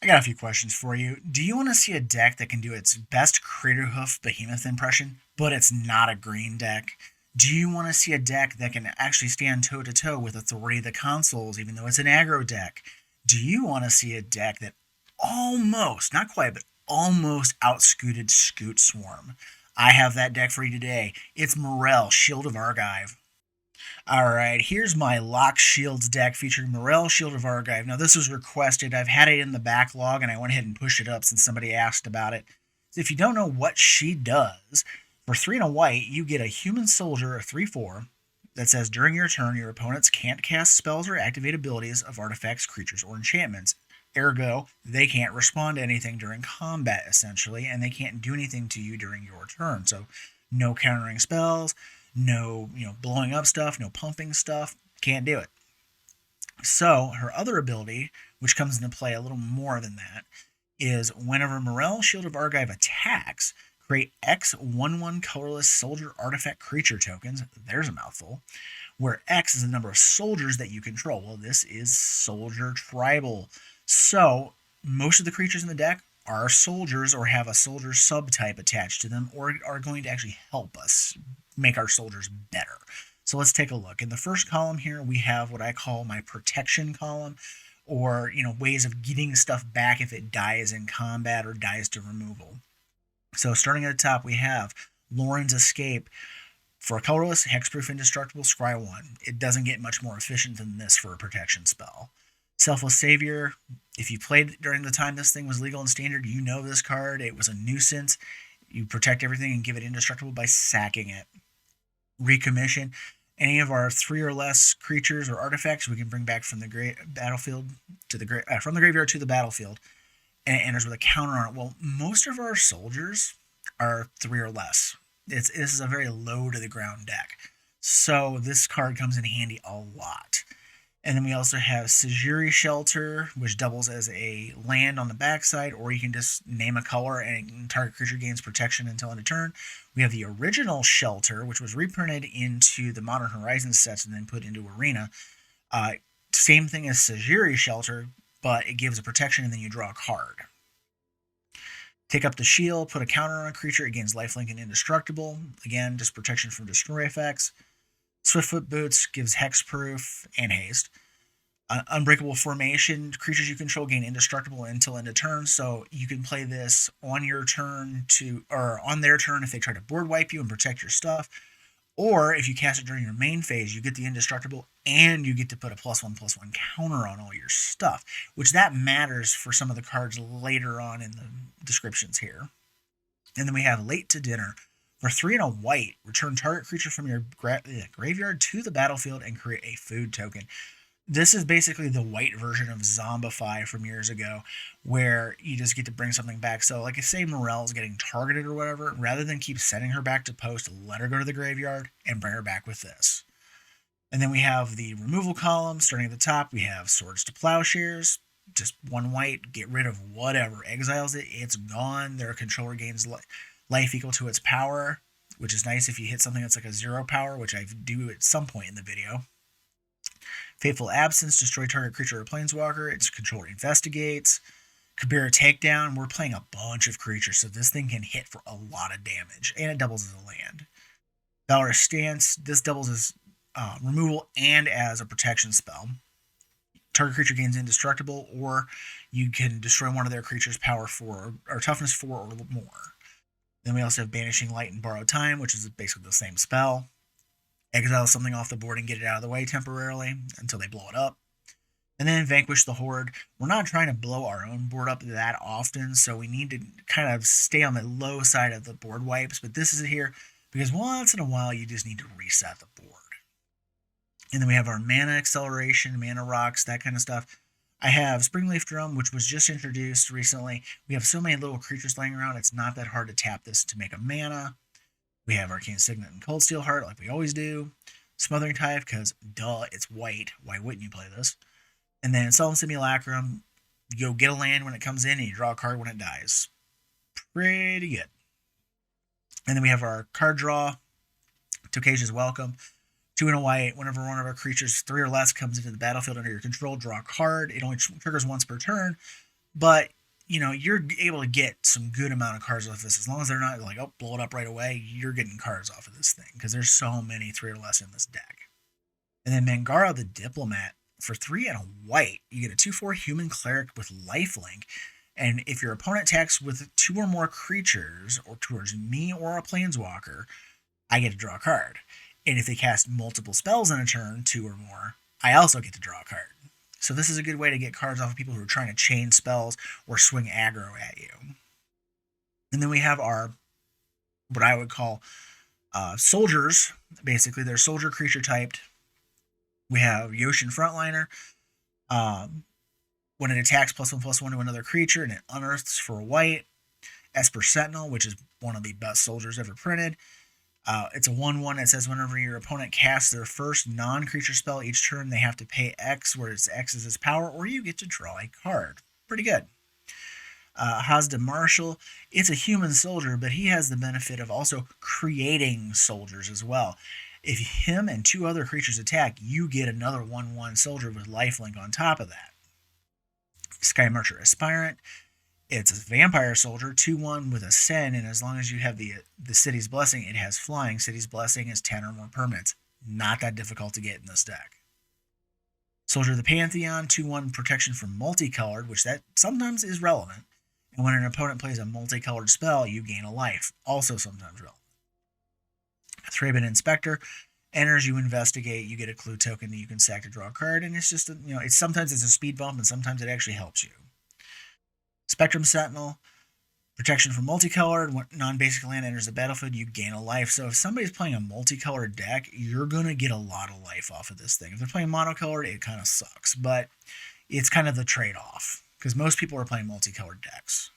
I got a few questions for you. Do you want to see a deck that can do its best Craterhoof Behemoth impression, but it's not a green deck? Do you want to see a deck that can actually stand toe to toe with Authority of the Consuls, even though it's an aggro deck? Do you want to see a deck that almost, not quite, but almost outscooted Scute Swarm? I have that deck for you today. It's Myrel, Shield of Argive. Alright, here's my Lock Shields deck featuring Myrel, Shield of Argive. Now, this was requested. I've had it in the backlog, and I went ahead and pushed it up since somebody asked about it. If you don't know what she does, for 3 and a white, you get a Human Soldier, a 3/4, that says during your turn, your opponents can't cast spells or activate abilities of artifacts, creatures, or enchantments. Ergo, they can't respond to anything during combat, essentially, and they can't do anything to you during your turn. So, no countering spells, no, blowing up stuff, no pumping stuff. Can't do it. So her other ability, which comes into play a little more than that, is whenever Myrel, Shield of Argive attacks, create X 1/1 colorless soldier artifact creature tokens. There's a mouthful. Where X is the number of soldiers that you control. Well, this is soldier tribal. So most of the creatures in the deck are soldiers or have a soldier subtype attached to them or are going to actually help us make our soldiers better. So let's take a look. In the first column here, we have what I call my protection column, or ways of getting stuff back if it dies in combat or dies to removal. So starting at the top, we have Lauren's Escape. For a colorless, hexproof, indestructible, scry 1. It doesn't get much more efficient than this for a protection spell. Selfless Savior. If you played during the time this thing was legal and standard, you know this card. It was a nuisance. You protect everything and give it indestructible by sacking it. Recommission. Any of our 3 or less creatures or artifacts we can bring back from the battlefield to the from the graveyard to the battlefield, and it enters with a counter on it. Well, most of our soldiers are 3 or less. This is a very low to the ground deck, so this card comes in handy a lot. And then we also have Sejiri Shelter, which doubles as a land on the backside, or you can just name a color and target creature gains protection until end of turn. We have the original Shelter, which was reprinted into the Modern Horizons sets and then put into Arena. Same thing as Sejiri Shelter, but it gives a protection and then you draw a card. Take up the shield, put a counter on a creature, it gains lifelink and indestructible. Again, just protection from destroy effects. Swiftfoot Boots gives hexproof and haste. Unbreakable Formation, creatures you control gain indestructible until end of turn, so you can play this on your turn or on their turn if they try to board wipe you and protect your stuff. Or if you cast it during your main phase, you get the indestructible and you get to put a +1/+1 counter on all your stuff, which that matters for some of the cards later on in the descriptions here. And then we have Late to Dinner. For 3 and a white, return target creature from your graveyard to the battlefield and create a food token. This is basically the white version of Zombify from years ago, where you just get to bring something back. So, like, if say Myrel's getting targeted or whatever, rather than keep sending her back to post, let her go to the graveyard and bring her back with this. And then we have the removal column. Starting at the top, we have Swords to Plowshares. Just 1 white, get rid of whatever. Exiles it, it's gone. Their controller gains life equal to its power, which is nice if you hit something that's like a 0 power, which I do at some point in the video. Fateful Absence, destroy target creature or planeswalker. Its controller investigates. Kabira Takedown, we're playing a bunch of creatures, so this thing can hit for a lot of damage, and it doubles as a land. Valorous Stance, this doubles as removal and as a protection spell. Target creature gains indestructible, or you can destroy one of their creatures' power 4 or toughness 4 or more. Then we also have Banishing Light and Borrow Time, which is basically the same spell. Exile something off the board and get it out of the way temporarily until they blow it up. And then Vanquish the Horde. We're not trying to blow our own board up that often, so we need to kind of stay on the low side of the board wipes. But this is here because once in a while you just need to reset the board. And then we have our Mana Acceleration, Mana Rocks, that kind of stuff. I have Springleaf Drum, which was just introduced recently. We have so many little creatures laying around, it's not that hard to tap this to make a mana. We have Arcane Signet and Cold Steel Heart, like we always do. Smothering Tithe, because duh, it's white. Why wouldn't you play this? And then Solemn Simulacrum, you go get a land when it comes in, and you draw a card when it dies. Pretty good. And then we have our card draw. Tokasia's Welcome. 2 and a white, whenever one of our creatures 3 or less comes into the battlefield under your control, draw a card. It only triggers once per turn. but you're able to get some good amount of cards off this as long as they're not like, oh, blow it up right away. You're getting cards off of this thing because there's so many 3 or less in this deck. And then Mangara the Diplomat, for 3 and a white, you get a 2/4 human cleric with lifelink. And if your opponent attacks with 2 or more creatures or towards me or a planeswalker, I get to draw a card. And if they cast multiple spells in a turn, 2 or more, I also get to draw a card. So this is a good way to get cards off of people who are trying to chain spells or swing aggro at you. And then we have our, what I would call soldiers. Basically, they're soldier creature typed. We have Yoshin Frontliner. When it attacks, +1/+1 to another creature, and it unearths for a white. Esper Sentinel, which is one of the best soldiers ever printed. It's a 1/1 that says whenever your opponent casts their first non-creature spell each turn, they have to pay X, where it's X is its power, or you get to draw a card. Pretty good. Hazda Marshall, it's a human soldier, but he has the benefit of also creating soldiers as well. If him and 2 other creatures attack, you get another 1/1 soldier with lifelink on top of that. Sky Marcher Aspirant, it's a vampire soldier, 2/1 with Ascend, and as long as you have the City's Blessing, it has flying. City's Blessing is 10 or more permanents. Not that difficult to get in this deck. Soldier of the Pantheon, 2/1 protection from multicolored, which that sometimes is relevant. And when an opponent plays a multicolored spell, you gain a life. Also sometimes relevant. Thraben Inspector, enters, you investigate, you get a clue token that you can sack to draw a card, and it's just, it's sometimes it's a speed bump, and sometimes it actually helps you. Spectrum Sentinel, protection from multicolored, when non-basic land enters the battlefield, you gain a life. So if somebody's playing a multicolored deck, you're going to get a lot of life off of this thing. If they're playing monocolored, it kind of sucks, but it's kind of the trade-off, because most people are playing multicolored decks.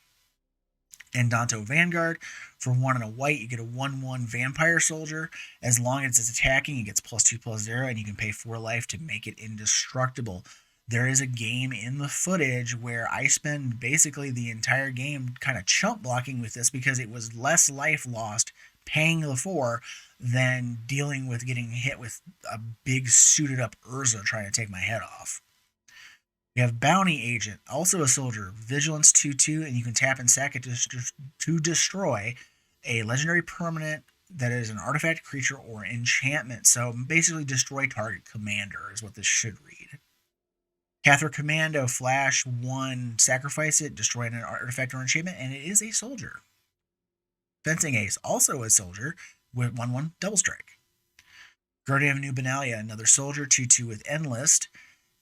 Endanto Vanguard, for 1 and a white, you get a 1/1 vampire soldier. As long as it's attacking, it gets +2/+0, and you can pay 4 life to make it indestructible. There is a game in the footage where I spend basically the entire game kind of chump blocking with this because it was less life lost paying the 4 than dealing with getting hit with a big suited up Urza trying to take my head off. We have Bounty Agent, also a soldier, Vigilance 2/2, and you can tap and sack it to destroy a legendary permanent that is an artifact, creature, or enchantment. So basically destroy target commander is what this should read. Cathar Commando, flash 1, sacrifice it, destroy an artifact or enchantment, and it is a soldier. Fencing Ace, also a soldier, with 1/1 double strike. Guardian of New Benalia, another soldier, 2/2 with Endlist.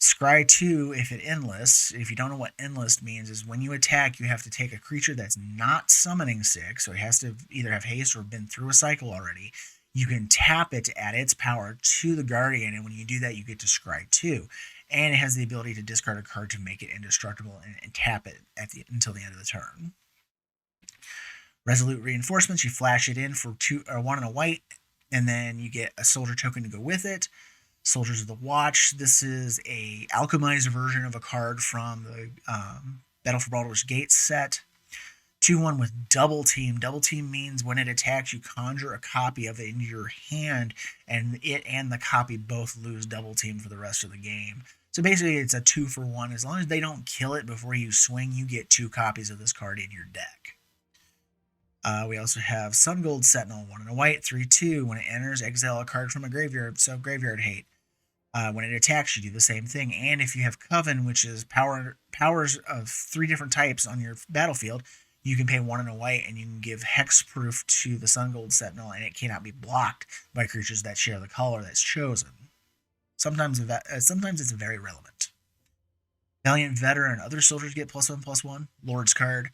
Scry 2 if it enlists. If you don't know what enlist means, is when you attack, you have to take a creature that's not summoning 6, so it has to either have haste or been through a cycle already. You can tap it to add its power to the Guardian, and when you do that, you get to Scry 2. And it has the ability to discard a card to make it indestructible and tap it until the end of the turn. Resolute Reinforcements, you flash it in for 1 and a white, and then you get a soldier token to go with it. Soldiers of the Watch, this is a alchemized version of a card from the Battle for Baldur's Gate set. 2/1 with Double Team. Double Team means when it attacks, you conjure a copy of it into your hand, and it and the copy both lose Double Team for the rest of the game. So basically, it's a 2-for-1. As long as they don't kill it before you swing, you get 2 copies of this card in your deck. We also have Sun Gold Sentinel, 1 and a white, 3/2. When it enters, exile a card from a graveyard, so graveyard hate. When it attacks, you do the same thing. And if you have Coven, which is powers of 3 different types on your battlefield, you can pay 1 and a white, and you can give hexproof to the Sun Gold Sentinel, and it cannot be blocked by creatures that share the color that's chosen. Sometimes it's very relevant. Valiant Veteran, other soldiers get +1/+1, Lord's card.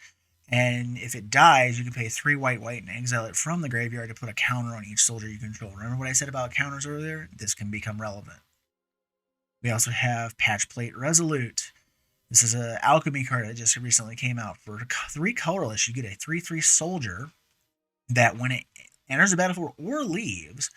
And if it dies, you can pay 3 white and exile it from the graveyard to put a counter on each soldier you control. Remember what I said about counters earlier? This can become relevant. We also have Patch Plate Resolute. This is an alchemy card that just recently came out. For 3 colorless, you get a 3/3 soldier that when it enters the battlefield or leaves,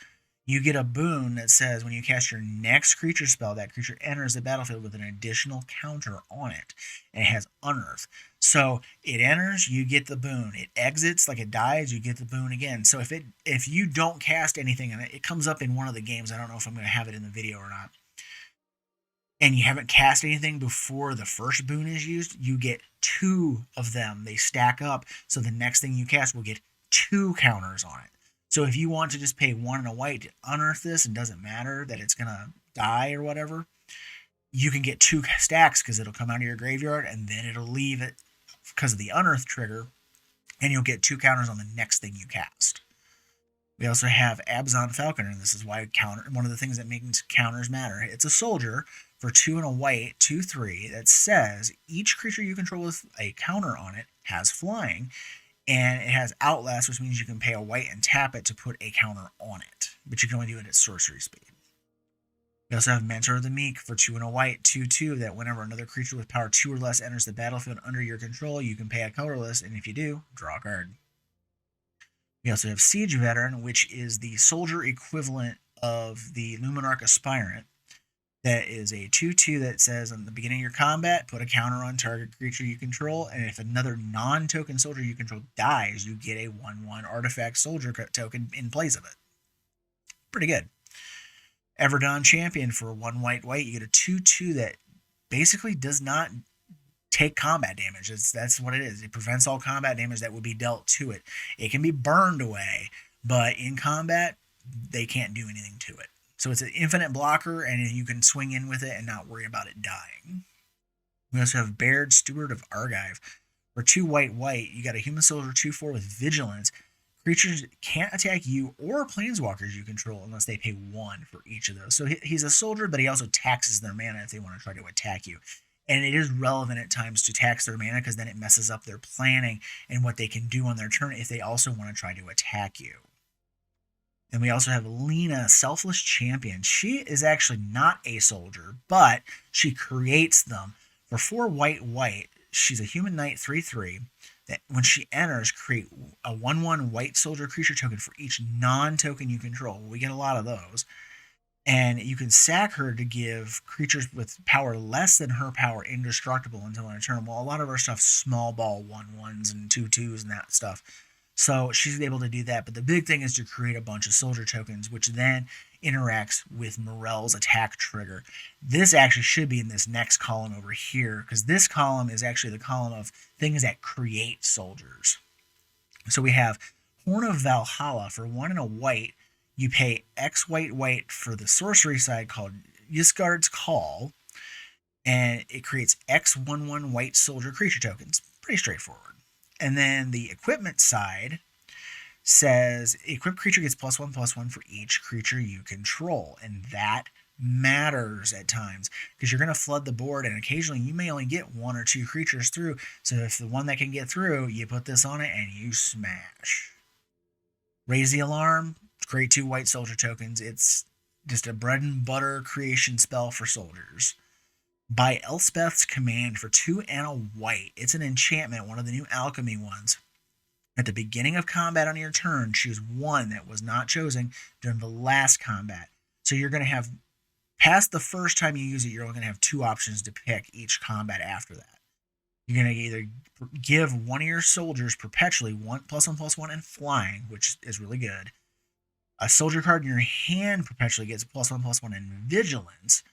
you get a boon that says when you cast your next creature spell, that creature enters the battlefield with an additional counter on it. And it has Unearth. So it enters, you get the boon. It exits, like it dies, you get the boon again. So if you don't cast anything, and it comes up in one of the games, I don't know if I'm going to have it in the video or not. and you haven't cast anything before the first boon is used, you get 2 of them. They stack up, so the next thing you cast will get 2 counters on it. So if you want to just pay 1 and a white to unearth this, and doesn't matter that it's gonna die or whatever, you can get 2 stacks because it'll come out of your graveyard and then it'll leave it because of the unearth trigger, and you'll get 2 counters on the next thing you cast. We also have Abzan Falconer, and this is why one of the things that makes counters matter. It's a soldier for 2 and a white, 2/3, that says each creature you control with a counter on it has flying, and it has Outlast, which means you can pay a white and tap it to put a counter on it, but you can only do it at sorcery speed. We also have Mentor of the Meek for 2 and a white, 2/2, that whenever another creature with power 2 or less enters the battlefield under your control, you can pay a colorless, and if you do, draw a card. We also have Siege Veteran, which is the soldier equivalent of the Luminarch Aspirant. That is a 2/2 that says on the beginning of your combat, put a counter on target creature you control, and if another non-token soldier you control dies, you get a 1/1 artifact soldier token in place of it. Pretty good. Everdawn Champion for 1 white, you get a 2/2 that basically does not take combat damage. That's what it is. It prevents all combat damage that would be dealt to it. It can be burned away, but in combat, they can't do anything to it. So it's an infinite blocker, and you can swing in with it and not worry about it dying. We also have Baird, Steward of Argive. For 2 white, you got a human soldier 2/4 with vigilance. Creatures can't attack you or planeswalkers you control unless they pay 1 for each of those. So he's a soldier, but he also taxes their mana if they want to try to attack you. And it is relevant at times to tax their mana because then it messes up their planning and what they can do on their turn if they also want to try to attack you. And we also have Lena, Selfless Champion. She is actually not a soldier, but she creates them. For 4 white, she's a human knight 3/3 that when she enters, create a 1/1 white soldier creature token for each non-token you control. We get a lot of those. And you can sack her to give creatures with power less than her power indestructible until end of turn. Well, a lot of our stuff's small ball 1/1s and 2/2s and that stuff. So she's able to do that. But the big thing is to create a bunch of soldier tokens, which then interacts with Myrel's attack trigger. This actually should be in this next column over here, because this column is actually the column of things that create soldiers. So we have Horn of Valhalla for 1 and a white. You pay X white for the sorcery side called Ysgard's Call, and it creates X 1/1 white soldier creature tokens. Pretty straightforward. And then the equipment side says equipped creature gets +1/+1 for each creature you control, and that matters at times because you're going to flood the board, and occasionally you may only get 1 or 2 creatures through. So if the one that can get through, you put this on it and you smash. Raise the Alarm. Create 2 white soldier tokens. It's just a bread and butter creation spell for soldiers. By Elspeth's Command for 2 and a white. It's an enchantment, one of the new alchemy ones. At the beginning of combat on your turn, choose 1 that was not chosen during the last combat. So you're going to have, past the first time you use it, you're only going to have 2 options to pick each combat after that. You're going to either give one of your soldiers perpetually +1/+1 and flying, which is really good. A soldier card in your hand perpetually gets +1/+1 in vigilance,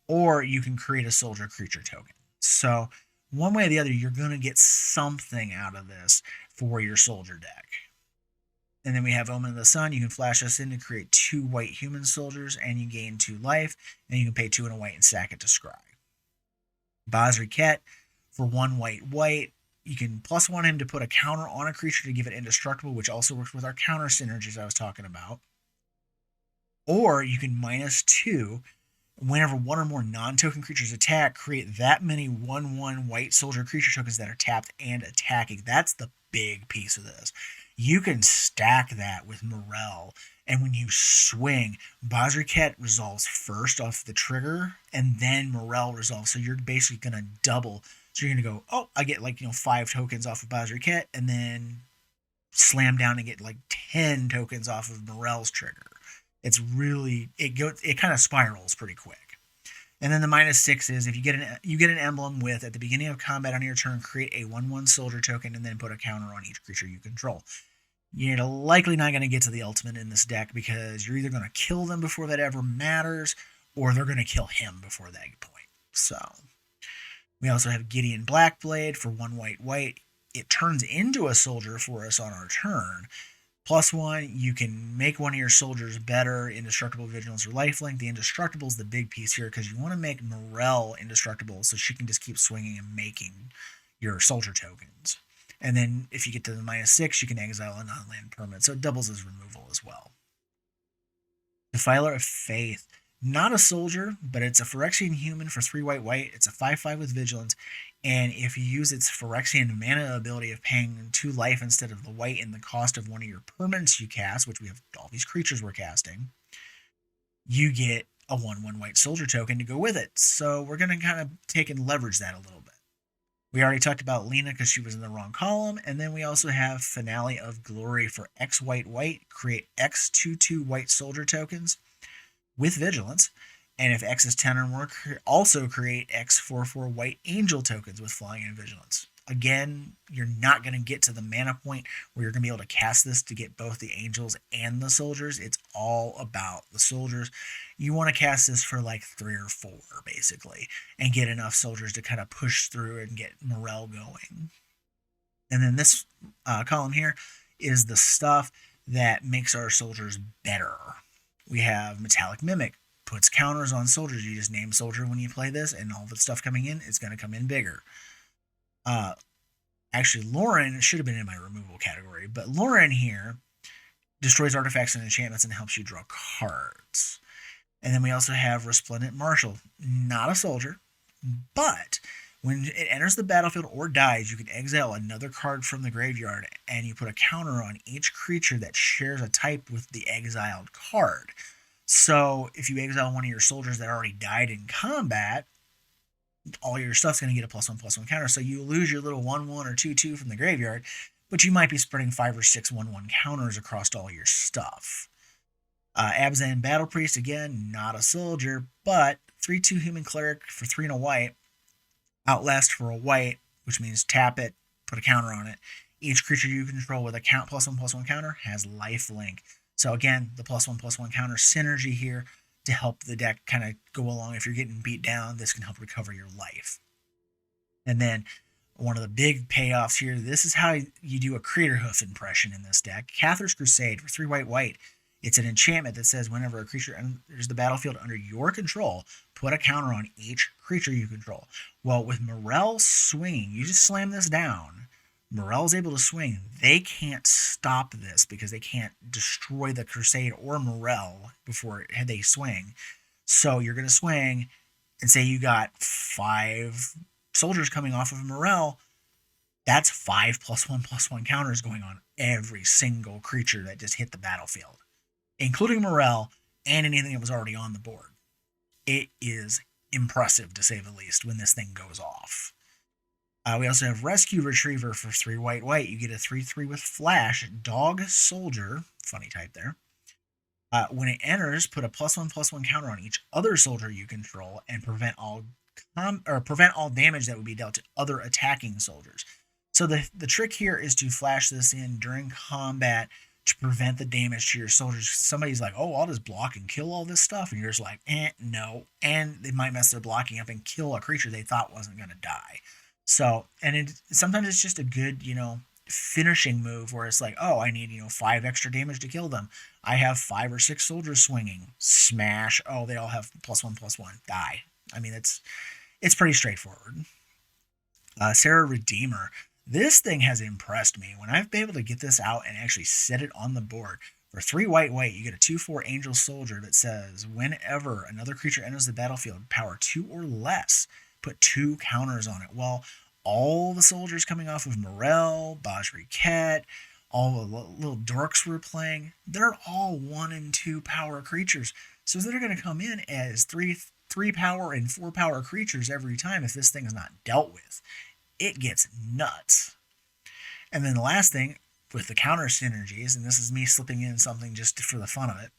or you can create a soldier creature token. So one way or the other, you're going to get something out of this for your soldier deck. And then we have Omen of the Sun. You can flash us in to create 2 white human soldiers, and you gain 2 life, and you can pay 2 and a white and sack it to scry. Basri Ket for 1 white. You can +1 him to put a counter on a creature to give it indestructible, which also works with our counter synergies I was talking about. Or you can -2 whenever 1 or more non-token creatures attack, create that many 1/1 white soldier creature tokens that are tapped and attacking. That's the big piece of this. You can stack that with Myrel, and when you swing, Basri Ket resolves first off the trigger, and then Myrel resolves. So you're basically going to double. So you're going to go, oh, I get 5 tokens off of Basri Ket, and then slam down and get 10 tokens off of Myrel's trigger. It's really, it kind of spirals pretty quick. And then the -6 is if you get an emblem with, at the beginning of combat on your turn, create a 1/1 soldier token and then put a counter on each creature you control. You're likely not going to get to the ultimate in this deck because you're either going to kill them before that ever matters, or they're going to kill him before that point. So we also have Gideon Blackblade for 1 white. It turns into a soldier for us on our turn. +1, you can make one of your soldiers better, indestructible, vigilance, or lifelink. The indestructible is the big piece here because you want to make Myrel indestructible so she can just keep swinging and making your soldier tokens. And then if you get to the -6, you can exile a non-land permanent, so it doubles as removal as well. Defiler of Faith. Not a soldier, but it's a Phyrexian human for 3 white. It's a 5/5 with vigilance, and if you use its Phyrexian mana ability of paying 2 life instead of the white in the cost of one of your permanents you cast, which we have all these creatures we're casting, you get a 1/1 white soldier token to go with it. So we're going to kind of take and leverage that a little bit. We already talked about Lena because she was in the wrong column, and then we also have Finale of Glory for X white. Create X 2/2 white soldier tokens with vigilance, and if X is 10 or more, also create X 4/4 white angel tokens with flying and vigilance. Again, you're not going to get to the mana point where you're going to be able to cast this to get both the angels and the soldiers. It's all about the soldiers. You want to cast this for like 3 or 4, basically, and get enough soldiers to kind of push through and get Myrel going. And then this column here is the stuff that makes our soldiers better. We have Metallic Mimic, puts counters on soldiers. You just name soldier when you play this, and all the stuff coming in is going to come in bigger. Actually, Lauren should have been in my removal category, but Lauren here destroys artifacts and enchantments and helps you draw cards. And then we also have Resplendent Marshal, not a soldier, but when it enters the battlefield or dies, you can exile another card from the graveyard, and you put a counter on each creature that shares a type with the exiled card. So if you exile one of your soldiers that already died in combat, all your stuff's going to get a +1/+1 counter. So you lose your little 1/1 or 2/2 from the graveyard, but you might be spreading 5 or 6 1/1 counters across all your stuff. Abzan Battle Priest, again, not a soldier, but 3/2 Human Cleric for 3 and a white. Outlast for a white, which means tap it, put a counter on it. Each creature you control with a +1/+1 counter has lifelink. So again, the +1/+1 counter synergy here to help the deck kind of go along. If you're getting beat down, this can help recover your life. And then one of the big payoffs here, this is how you do a Craterhoof impression in this deck. CATHAR'S Crusade for 3 white. It's an enchantment that says whenever a creature enters the battlefield under your control, put a counter on each creature you control. Well, with Myrel swinging, you just slam this down. Myrel's able to swing. They can't stop this because they can't destroy the Crusade or Myrel before they swing. So you're going to swing and say you got 5 soldiers coming off of Myrel. That's 5 +1/+1 counters going on every single creature that just hit the battlefield, including Myrel and anything that was already on the board. It is impressive, to say the least, when this thing goes off. We also have Rescue Retriever for 3 white. You get a 3/3 with Flash, Dog Soldier, funny type there. When it enters, put a +1/+1 counter on each other soldier you control and prevent all damage that would be dealt to other attacking soldiers. So the trick here is to flash this in during combat to prevent the damage to your soldiers. Somebody's like, oh, I'll just block and kill all this stuff. And you're just like, no. And they might mess their blocking up and kill a creature they thought wasn't going to die. So, and sometimes it's just a good, finishing move where it's like, oh, I need, 5 extra damage to kill them. I have 5 or 6 soldiers swinging. Smash. Oh, they all have +1/+1. Die. I mean, it's pretty straightforward. Sarah Redeemer. This thing has impressed me. When I've been able to get this out and actually set it on the board, for 3 white, you get a 2/4 Angel Soldier that says, whenever another creature enters the battlefield, power 2 or less, put 2 counters on it. Well, all the soldiers coming off of Myrel, Bajriket, all the little dorks we're playing, they're all 1 and 2 power creatures. So they're going to come in as 3 power and 4 power creatures every time if this thing is not dealt with. It gets nuts. And then the last thing with the counter synergies, and this is me slipping in something just for the fun of it.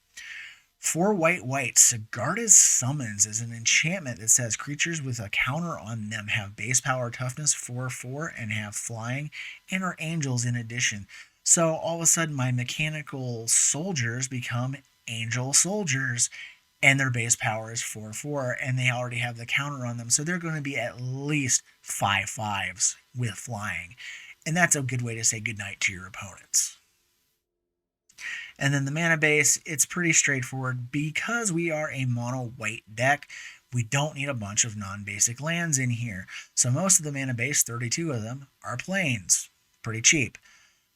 4 white, Sigarda's Summons is an enchantment that says creatures with a counter on them have base power toughness 4/4 and have flying and are angels in addition. So all of a sudden my mechanical soldiers become angel soldiers, and their base power is 4/4, and they already have the counter on them, so they're going to be at least 5/5s with flying, and that's a good way to say goodnight to your opponents. And then the mana base, it's pretty straightforward. Because we are a mono white deck, we don't need a bunch of non-basic lands in here. So most of the mana base, 32 of them, are plains. Pretty cheap.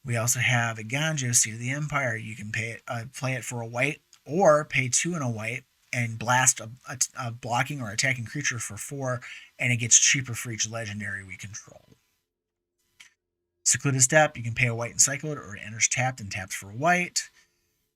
We also have a Ganjo, Seed of the Empire. You can play it for a white, or pay 2 and a white and blast a blocking or attacking creature for 4, and it gets cheaper for each legendary we control. Secluded Step, you can pay a white and cycle it, or it enters tapped and taps for a white.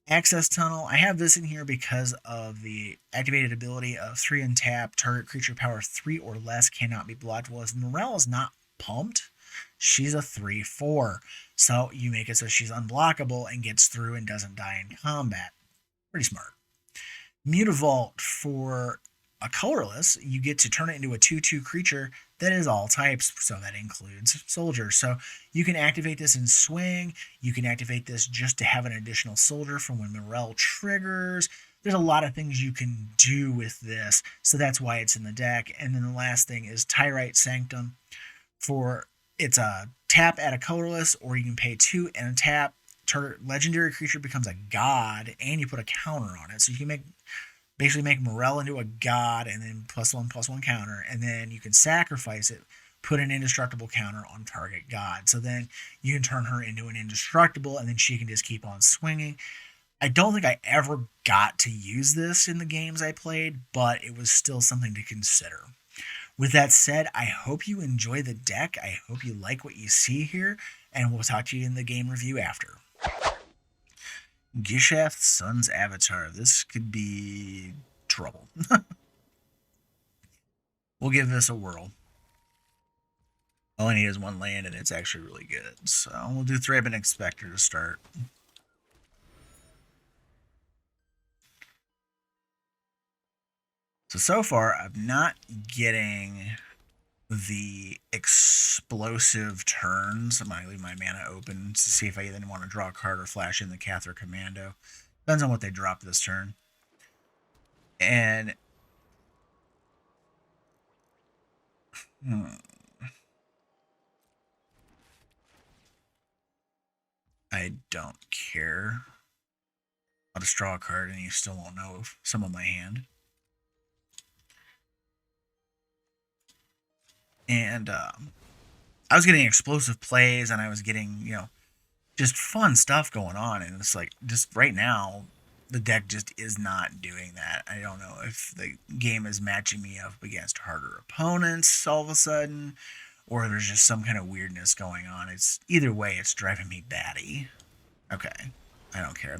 Access Tunnel, I have this in here because of the activated ability of 3 and tap, target creature power 3 or less cannot be blocked. Well, as Myrel is not pumped, she's a 3/4. So you make it so she's unblockable and gets through and doesn't die in combat. Pretty smart. Mutavault, for a colorless, you get to turn it into a 2/2 creature that is all types, so that includes soldiers. So you can activate this in swing, you can activate this just to have an additional soldier from when Myrel triggers. There's a lot of things you can do with this, so that's why it's in the deck. And then the last thing is Tyrite Sanctum. For it's a tap at a colorless, or you can pay 2 and a tap. Target legendary creature becomes a god, and you put a counter on it. So you can basically make Myrel into a god, and then +1/+1 counter, and then you can sacrifice it, put an indestructible counter on target god. So then you can turn her into an indestructible, and then she can just keep on swinging. I don't think I ever got to use this in the games I played, but it was still something to consider. With that said, I hope you enjoy the deck. I hope you like what you see here, and we'll talk to you in the game review after. Gishath, Sun's Avatar. This could be trouble. We'll give this a whirl. All I need is 1 land, and it's actually really good. So we'll do Thraben Inspector to start. So far, I'm not getting the explosive turns. I'm going to leave my mana open to see if I then want to draw a card or flash in the Cathar Commando. Depends on what they drop this turn. And I don't care. I'll just draw a card and you still won't know some of my hand. And I was getting explosive plays, and I was getting, just fun stuff going on. And it's like, just right now, the deck just is not doing that. I don't know if the game is matching me up against harder opponents all of a sudden, or there's just some kind of weirdness going on. Either way, it's driving me batty. Okay, I don't care.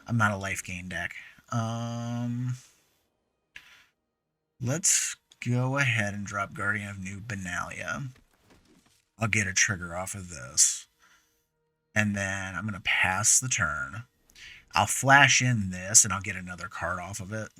I'm not a life gain deck. Let's go ahead and drop Guardian of New Benalia. I'll get a trigger off of this. And then I'm going to pass the turn. I'll flash in this, and I'll get another card off of it.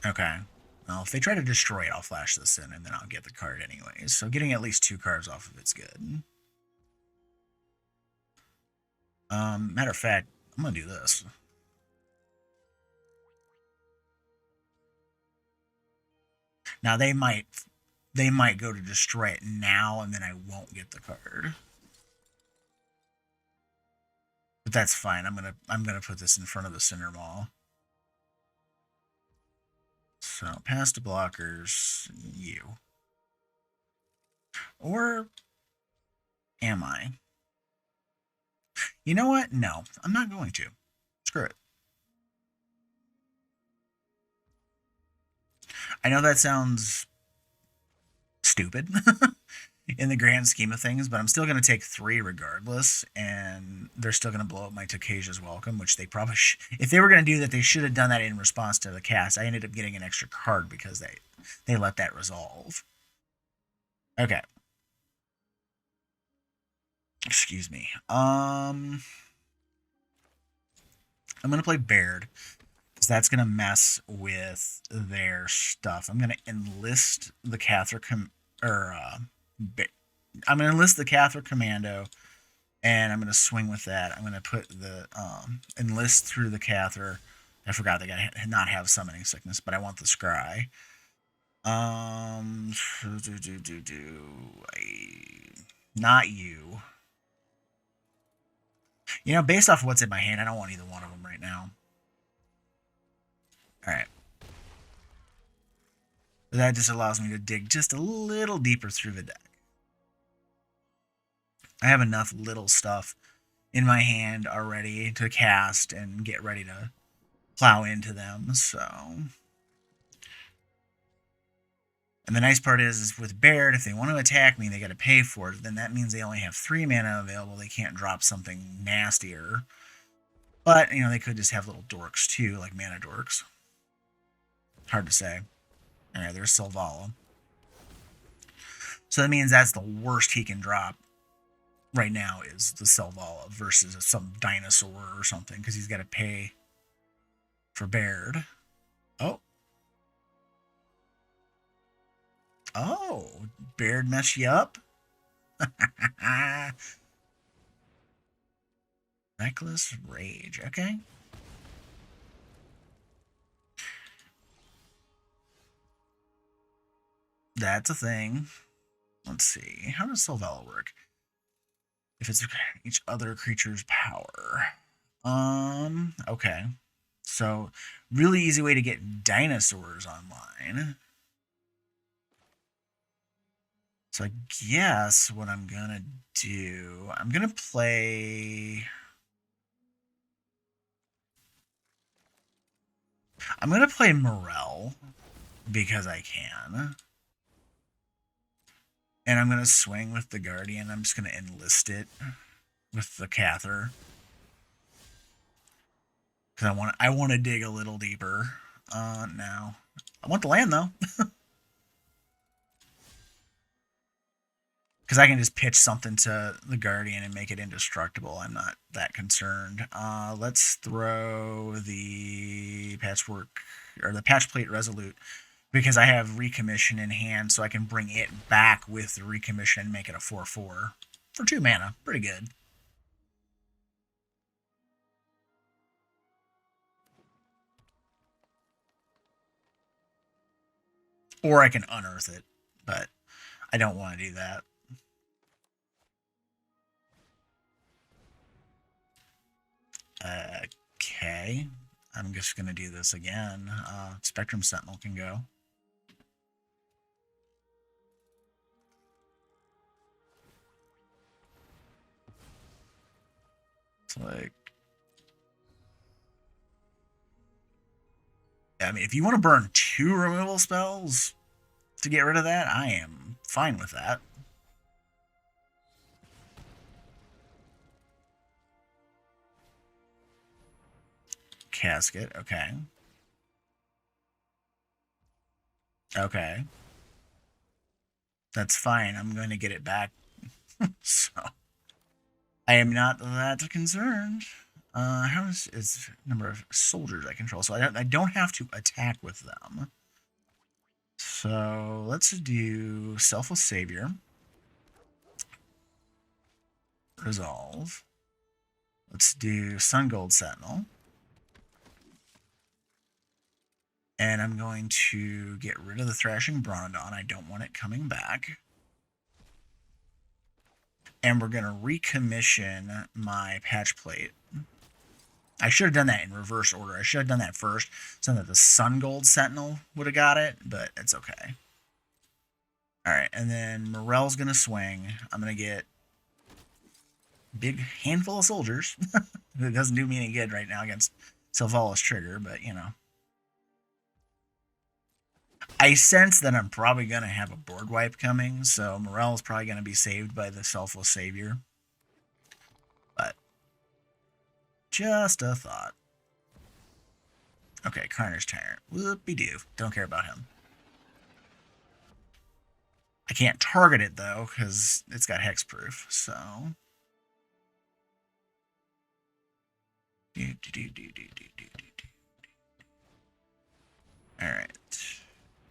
Okay. Well, if they try to destroy it, I'll flash this in, and then I'll get the card anyways. So getting at least 2 cards off of it's good. Matter of fact, I'm going to do this. Now, they might go to destroy it now, and then I won't get the card. But that's fine. I'm gonna put this in front of the Cinder Maul. So, pass to blockers, you. Or am I? You know what? No, I'm not going to. Screw it. I know that sounds stupid in the grand scheme of things, but I'm still going to take 3 regardless, and they're still going to blow up my Tokasia's Welcome, which they probably if they were going to do that, they should have done that in response to the cast. I ended up getting an extra card because they let that resolve. Okay. Excuse me. I'm going to play Baird. So that's going to mess with their stuff. I'm going to enlist the Cathar I'm going to enlist the Cathar Commando, and I'm going to swing with that. I'm going to put the enlist through the Cathar. I forgot that I not have summoning sickness, but I want the scry. Not you. You know, based off of what's in my hand, I don't want either one of them right now. Alright. That just allows me to dig just a little deeper through the deck. I have enough little stuff in my hand already to cast and get ready to plow into them, so... And the nice part is with Baird, if they want to attack me, they got to pay for it. Then that means they only have 3 mana available. They can't drop something nastier. But, you know, they could just have little dorks too, like mana dorks. Hard to say. Alright, there's Selvala. So that means that's the worst he can drop right now is the Selvala versus some dinosaur or something, because he's got to pay for Baird. Oh. Oh, Baird mess you up? Reckless Rage, okay. That's a thing. Let's see. How does Selvala work? If it's each other creature's power. Okay. So, really easy way to get dinosaurs online. So I guess what I'm gonna do, I'm gonna play Myrel because I can. And I'm gonna swing with the Guardian. I'm just gonna enlist it with the Cathar. Because I want to dig a little deeper now. I want the land though. Because I can just pitch something to the Guardian and make it indestructible. I'm not that concerned. Let's throw the Patchwork, or the Patch Plate Resolute, because I have Recommission in hand, so I can bring it back with the Recommission and make it a 4/4 for 2 mana. Pretty good. Or I can unearth it, but I don't want to do that. Okay, I'm just going to do this again. Spectrum Sentinel can go. It's like... I mean, if you want to burn 2 removal spells to get rid of that, I am fine with that. Casket, okay. Okay. That's fine. I'm going to get it back. So, I am not that concerned. How is number of soldiers I control? So I don't have to attack with them. So let's do Selfless Savior. Resolve. Let's do Sun Gold Sentinel. And I'm going to get rid of the Thrashing Bronodon. I don't want it coming back. And we're going to recommission my Patch Plate. I should have done that in reverse order. I should have done that first so that the Sun Gold Sentinel would have got it, but it's okay. Alright, and then Myrel's going to swing. I'm going to get a big handful of soldiers. It doesn't do me any good right now against Selvala's trigger, but, you know. I sense that I'm probably going to have a board wipe coming, so Myrel's probably going to be saved by the Selfless Savior. But, just a thought. Okay, Carnage Tyrant. Whoopie-doo. Don't care about him. I can't target it, though, because it's got hexproof, so...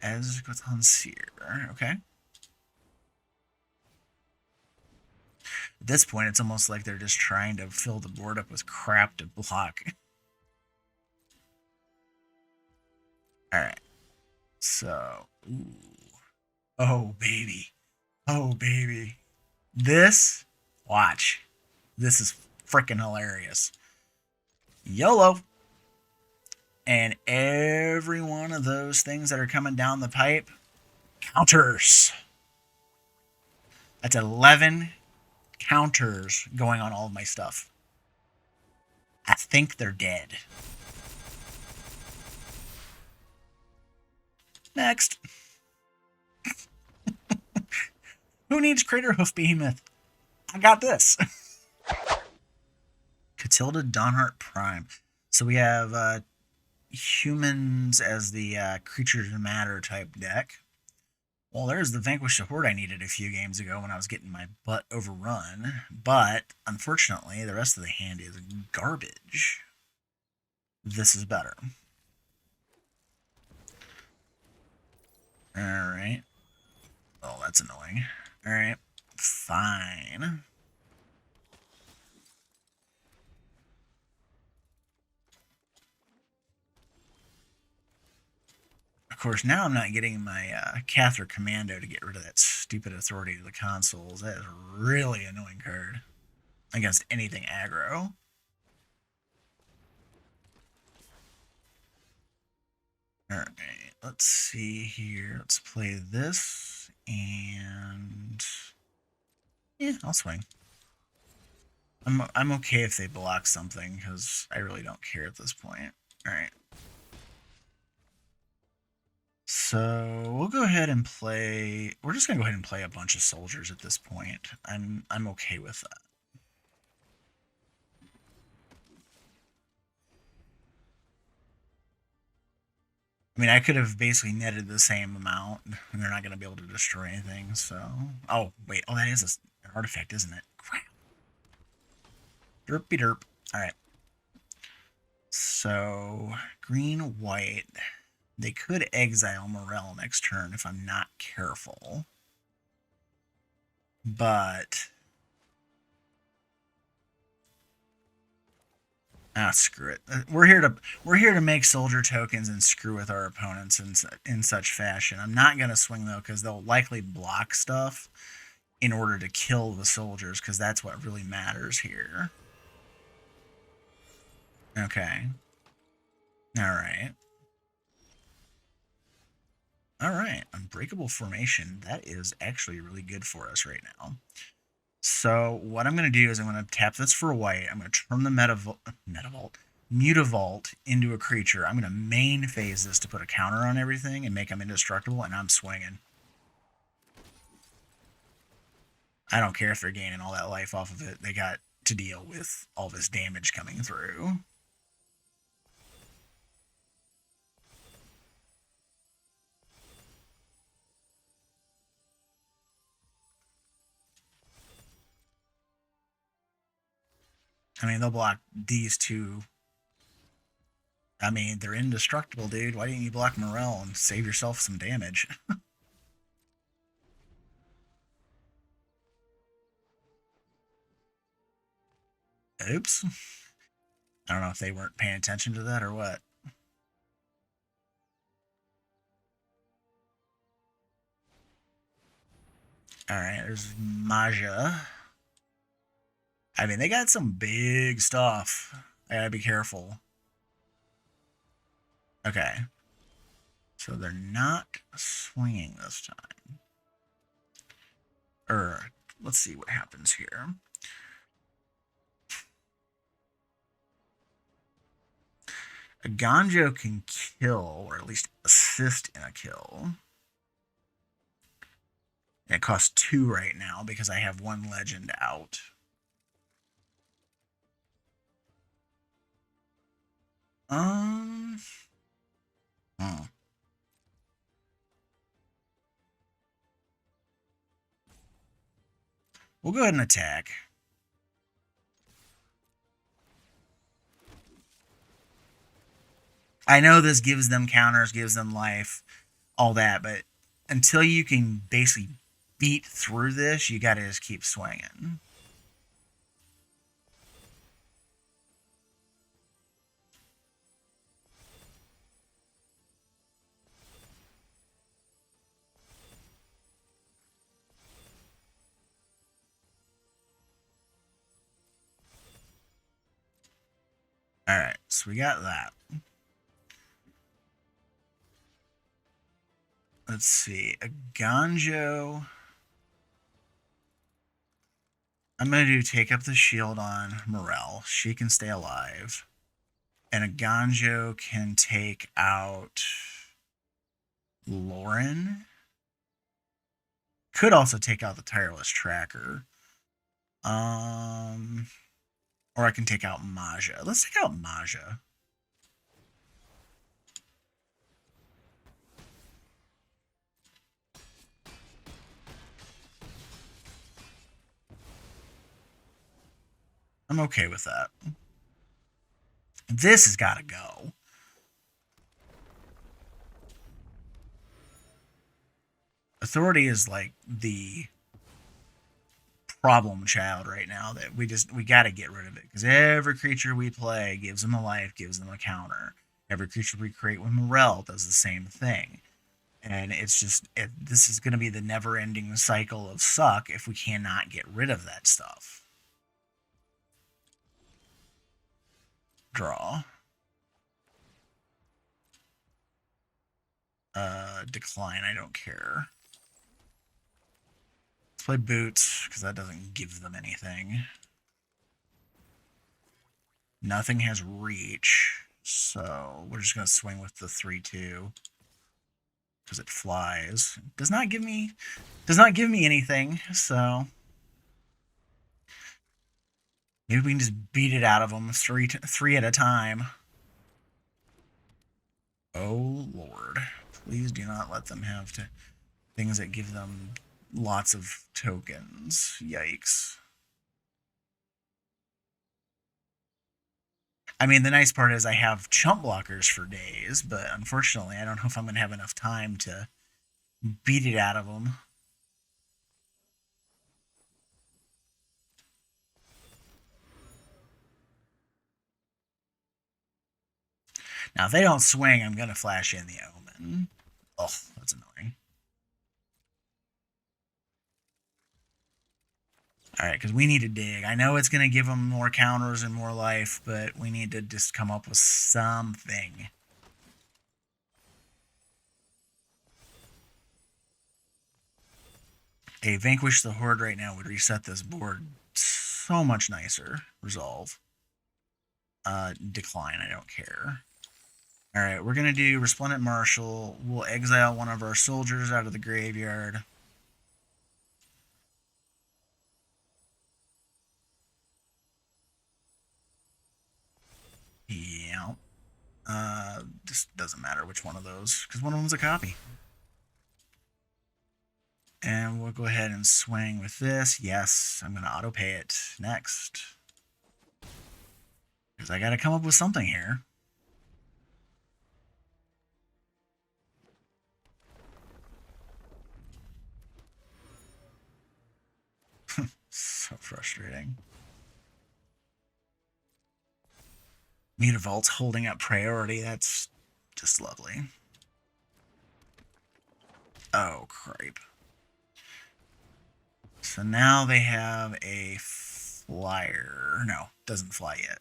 As with Hunseer, okay. At this point, it's almost like they're just trying to fill the board up with crap to block. Alright. So, ooh. Oh, baby. Oh, baby. This, watch. This is freaking hilarious. YOLO. And every one of those things that are coming down the pipe, counters. That's 11 counters going on all of my stuff. I think they're dead. Next. Who needs Craterhoof Behemoth? I got this. Katilda, Dawnhart, Prime. So we have humans as the creatures of matter type deck. Well, there's the Vanquish the Horde I needed a few games ago when I was getting my butt overrun. But, unfortunately, the rest of the hand is garbage. This is better. Alright. Oh, that's annoying. Alright. Fine. Of course, now I'm not getting my CATHAR'S Commando to get rid of that stupid Authority of the Consuls. That is a really annoying card against anything aggro. Alright, let's see here. Let's play this, and yeah, I'll swing. I'm okay if they block something, because I really don't care at this point. Alright. So we'll go ahead and play. We're just gonna go ahead and play a bunch of soldiers at this point. I'm okay with that. I mean, I could have basically netted the same amount, and they're not gonna be able to destroy anything. So, oh wait, oh that is an artifact, isn't it? Crap. Derpy derp. All right. So green, white. They could exile Myrel next turn if I'm not careful. But screw it. We're here to make soldier tokens and screw with our opponents in such fashion. I'm not gonna swing though, because they'll likely block stuff in order to kill the soldiers, because that's what really matters here. Okay. Alright. Alright. Unbreakable formation. That is actually really good for us right now. So what I'm going to do is I'm going to tap this for a white. I'm going to turn the Mutavault into a creature. I'm going to main phase this to put a counter on everything and make them indestructible, and I'm swinging. I don't care if they're gaining all that life off of it. They got to deal with all this damage coming through. I mean, they'll block these two. I mean, they're indestructible, dude. Why didn't you block Myrel and save yourself some damage? Oops. I don't know if they weren't paying attention to that or what. Alright, there's Maja. I mean, they got some big stuff. I gotta be careful. Okay. So they're not swinging this time. Let's see what happens here. A Ganjo can kill, or at least assist in a kill. And it costs 2 right now because I have 1 legend out. Hmm. We'll go ahead and attack. I know this gives them counters, gives them life, all that, but until you can basically beat through this, you gotta just keep swinging. Alright, so we got that. Let's see. A Ganjo. I'm going to do take up the shield on Myrel. She can stay alive. And a Ganjo can take out Lauren. Could also take out the Tireless Tracker. Or I can take out Maja. Let's take out Maja. I'm okay with that. This has got to go. Authority is like the problem child right now that we got to get rid of it, because every creature we play gives them a life, gives them a counter. Every creature we create with Myrel does the same thing. And it's just, this is going to be the never-ending cycle of suck if we cannot get rid of that stuff. Draw. Decline, I don't care. Let's play Boots, because that doesn't give them anything. Nothing has reach, so we're just going to swing with the 3/2. Because it flies. It does not give me anything, so maybe we can just beat it out of them three at a time. Oh Lord, please do not let them have things that give them lots of tokens. Yikes. I mean, the nice part is I have chump blockers for days, but unfortunately, I don't know if I'm going to have enough time to beat it out of them. Now, if they don't swing, I'm going to flash in the Omen. Oh, that's annoying. Alright, because we need to dig. I know it's going to give them more counters and more life, but we need to just come up with something. A Vanquish the Horde right now would reset this board so much nicer. Resolve. Decline, I don't care. Alright, we're going to do Resplendent Marshal. We'll exile one of our soldiers out of the graveyard. Yeah. Just doesn't matter which one of those, because one of them's a copy. And we'll go ahead and swing with this. Yes, I'm going to auto pay it. Next. Because I got to come up with something here. So frustrating. Mutavault's holding up priority. That's just lovely. Oh, cripe. So now they have a flyer. No, doesn't fly yet.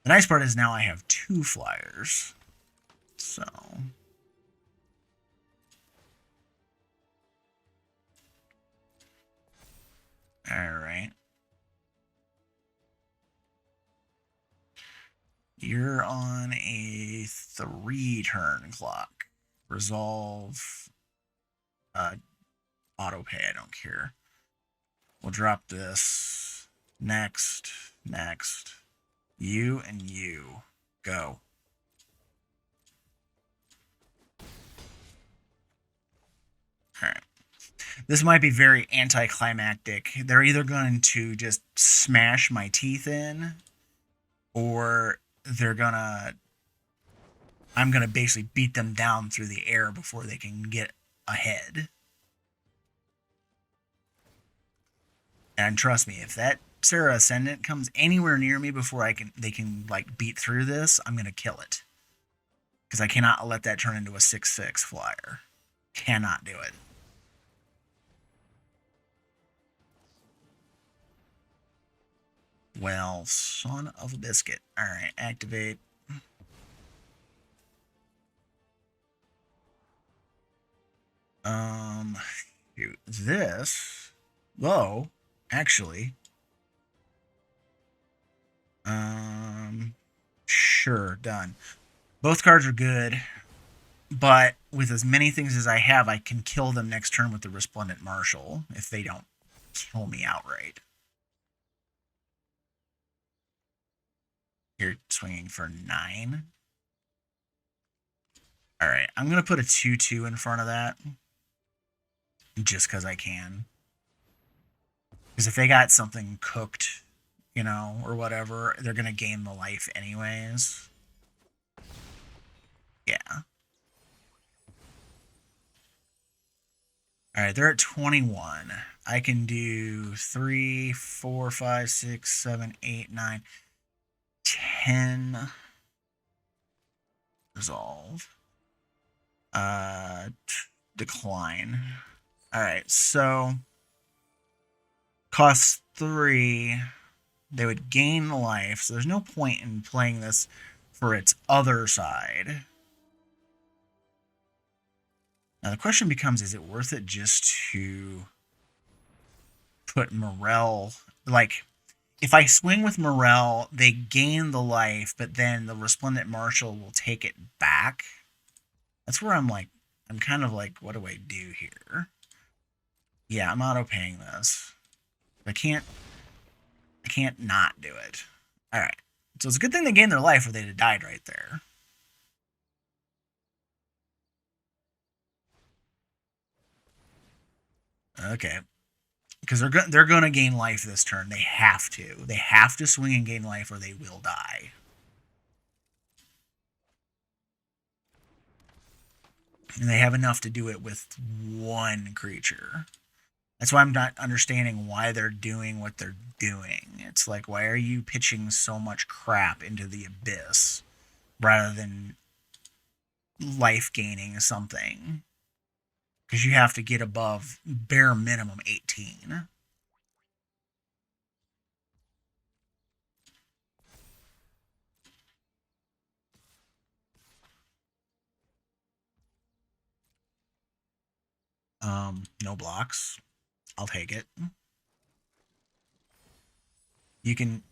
The nice part is now I have 2 flyers. So alright. You're on a 3-turn clock. Resolve. Auto pay, I don't care. We'll drop this. Next. Next. You and you. Go. Alright. This might be very anticlimactic. They're either going to just smash my teeth in, or they're gonna... I'm going to basically beat them down through the air before they can get ahead. And trust me, if that Serra Ascendant comes anywhere near me before they can like beat through this, I'm going to kill it. Because I cannot let that turn into a 6/6 flyer. Cannot do it. Well, son of a biscuit. Alright, activate. Shoot. This, though, actually, sure, done. Both cards are good, but with as many things as I have, I can kill them next turn with the Resplendent Marshal if they don't kill me outright. You're swinging for 9. Alright, I'm going to put a 2/2 in front of that. Just because I can. Because if they got something cooked, you know, or whatever, they're going to gain the life anyways. Yeah. Alright, they're at 21. I can do 3, 4, 5, 6, 7, 8, 9, 10. Resolve. Decline. Alright, so costs 3. They would gain life, so there's no point in playing this for its other side. Now the question becomes, is it worth it just to put Myrel, like, if I swing with Myrel, they gain the life, but then the Resplendent Marshal will take it back? That's where I'm kind of like, what do I do here? Yeah, I'm auto-paying this. I can't not do it. Alright. So it's a good thing they gained their life or they'd have died right there. Okay. Because they're going to gain life this turn. They have to. They have to swing and gain life or they will die. And they have enough to do it with one creature. That's why I'm not understanding why they're doing what they're doing. It's like, why are you pitching so much crap into the abyss rather than life gaining something? Because you have to get above bare minimum 18. No blocks. I'll take it. You can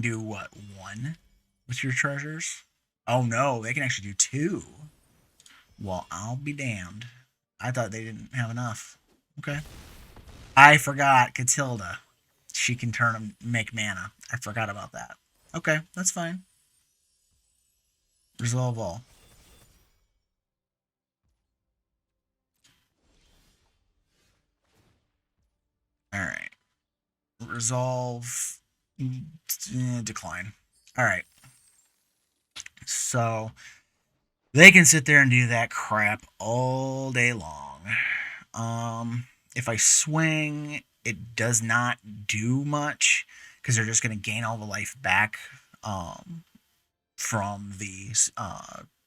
do what, 1 with your treasures? Oh no, they can actually do 2. Well, I'll be damned. I thought they didn't have enough. Okay. I forgot Katilda. She can turn and make mana. I forgot about that. Okay, that's fine. Resolve all. Alright. Resolve. Decline. Alright. So, they can sit there and do that crap all day long. If I swing, it does not do much because they're just going to gain all the life back from the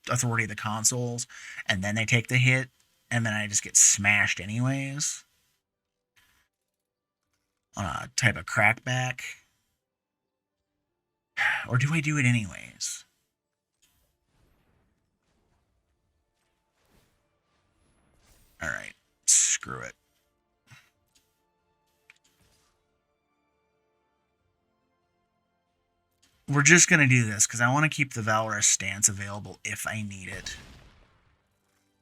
Authority of the Consuls, and then they take the hit, and then I just get smashed anyways on a type of crackback. Or do I do it anyways? Alright, screw it. We're just going to do this because I want to keep the Valorous Stance available if I need it.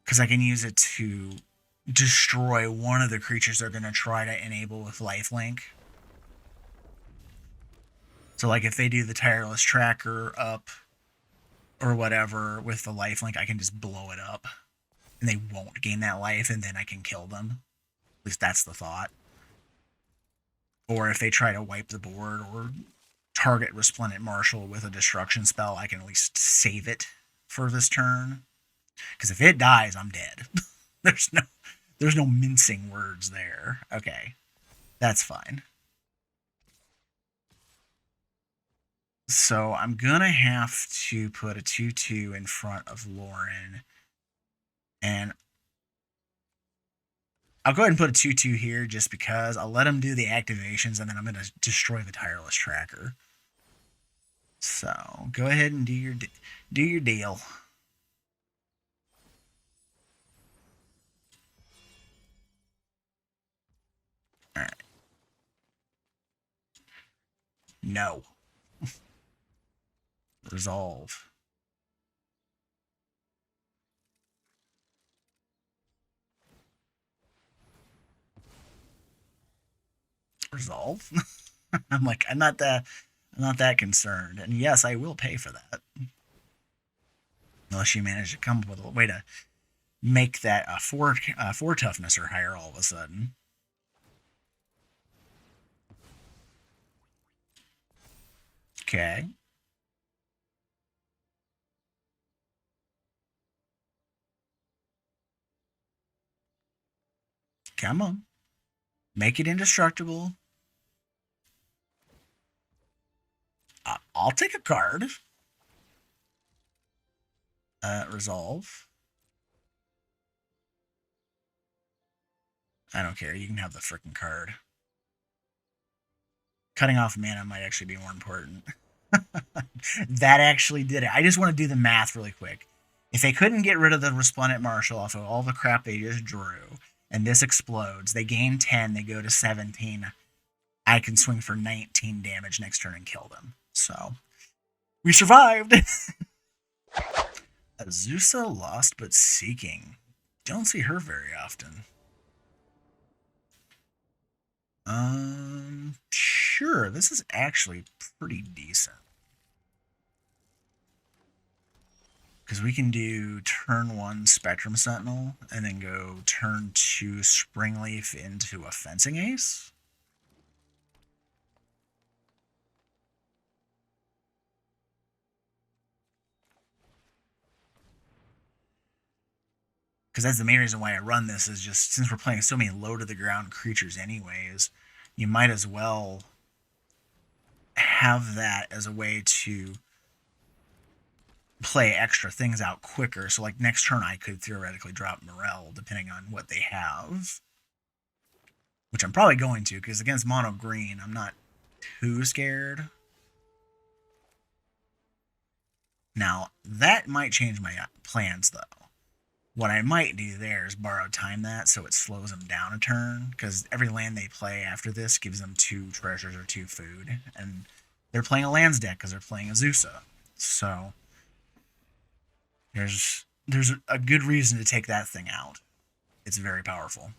Because I can use it to destroy one of the creatures they're going to try to enable with lifelink. So like if they do the Tireless Tracker up or whatever with the lifelink, I can just blow it up. And they won't gain that life, and then I can kill them. At least that's the thought. Or if they try to wipe the board or target Resplendent Marshal with a destruction spell, I can at least save it for this turn. Because if it dies, I'm dead. there's no mincing words there. Okay, that's fine. So I'm gonna have to put a 2/2 in front of Lauren, and I'll go ahead and put a 2/2 here just because I'll let him do the activations, and then I'm gonna destroy the tireless tracker. So go ahead and do your deal. All right. No. Resolve. Resolve. I'm like, I'm not that concerned. And yes, I will pay for that. Unless you manage to come up with a way to make that four toughness or higher all of a sudden. Okay. Come on. Make it indestructible. I'll take a card. Resolve. I don't care. You can have the frickin' card. Cutting off mana might actually be more important. That actually did it. I just want to do the math really quick. If they couldn't get rid of the Resplendent Marshal off of all the crap they just drew, and this explodes, they gain 10, they go to 17, I can swing for 19 damage next turn and kill them. So, we survived! Azusa Lost But Seeking. Don't see her very often. Sure, this is actually pretty decent. Because we can do turn 1 Spectrum Sentinel, and then go turn 2 Springleaf into a Fencing Ace. Because that's the main reason why I run this, is just since we're playing so many low-to-the-ground creatures anyways, you might as well have that as a way to play extra things out quicker. So like next turn I could theoretically drop Myrel depending on what they have, which I'm probably going to, because against mono green I'm not too scared. Now that might change my plans though. What I might do there is borrow time that so it slows them down a turn, because every land they play after this gives them 2 treasures or 2 food, and they're playing a lands deck because they're playing Azusa. So there's a good reason to take that thing out. It's very powerful.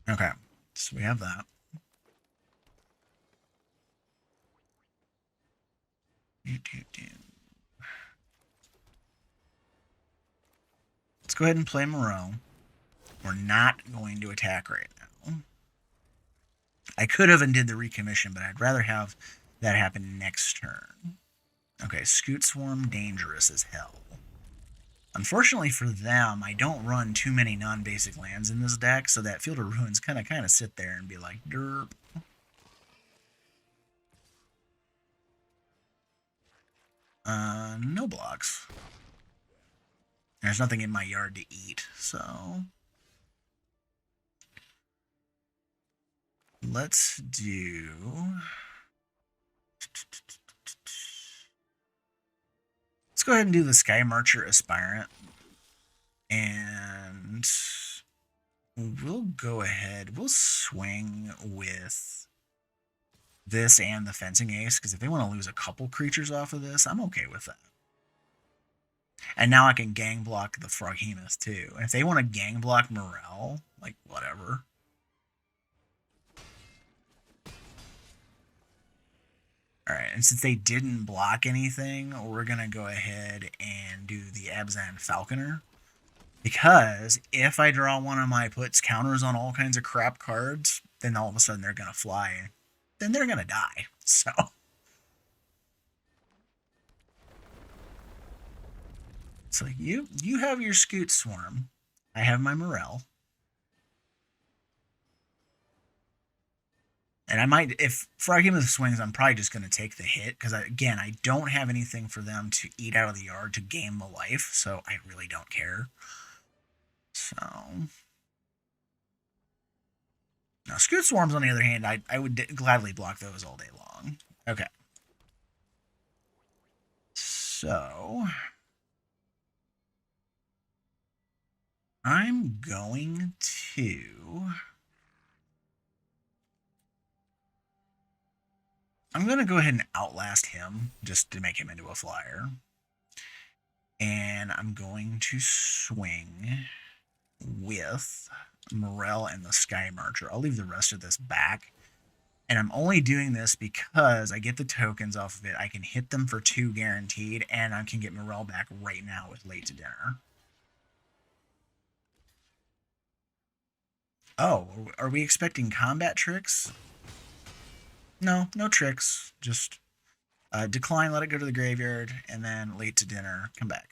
Okay, so we have that. Let's go ahead and play Myrel. We're not going to attack right now. I could have and did the recommission, but I'd rather have that happen next turn. Okay, Scute Swarm, dangerous as hell. Unfortunately for them, I don't run too many non-basic lands in this deck, so that Field of Ruins kind of sit there and be like, derp. No blocks. There's nothing in my yard to eat, so let's do... Let's go ahead and do the Sky Marcher Aspirant, and we'll go ahead, we'll swing with this and the Fencing Ace, because if they want to lose a couple creatures off of this, I'm okay with that. And now I can gang block the Froghemoth too. And if they want to gang block Myrel, like, whatever. Alright, and since they didn't block anything, we're going to go ahead and do the Abzan Falconer. Because if I draw one of my puts counters on all kinds of crap cards, then all of a sudden they're going to fly. Then they're going to die. So So you have your Scute Swarm. I have my Myrel. And I might, if for argument of swings, I'm probably just going to take the hit. Because, again, I don't have anything for them to eat out of the yard to gain the life. So I really don't care. So... Now, Scute Swarms, on the other hand, I would gladly block those all day long. Okay. So... I'm going to... I'm going to go ahead and outlast him, just to make him into a flyer. And I'm going to swing with Myrel and the Sky Marcher. I'll leave the rest of this back. And I'm only doing this because I get the tokens off of it. I can hit them for 2 guaranteed, and I can get Myrel back right now with Late to Dinner. Oh, are we expecting combat tricks? No, no tricks. Just decline, let it go to the graveyard, and then Late to Dinner, come back.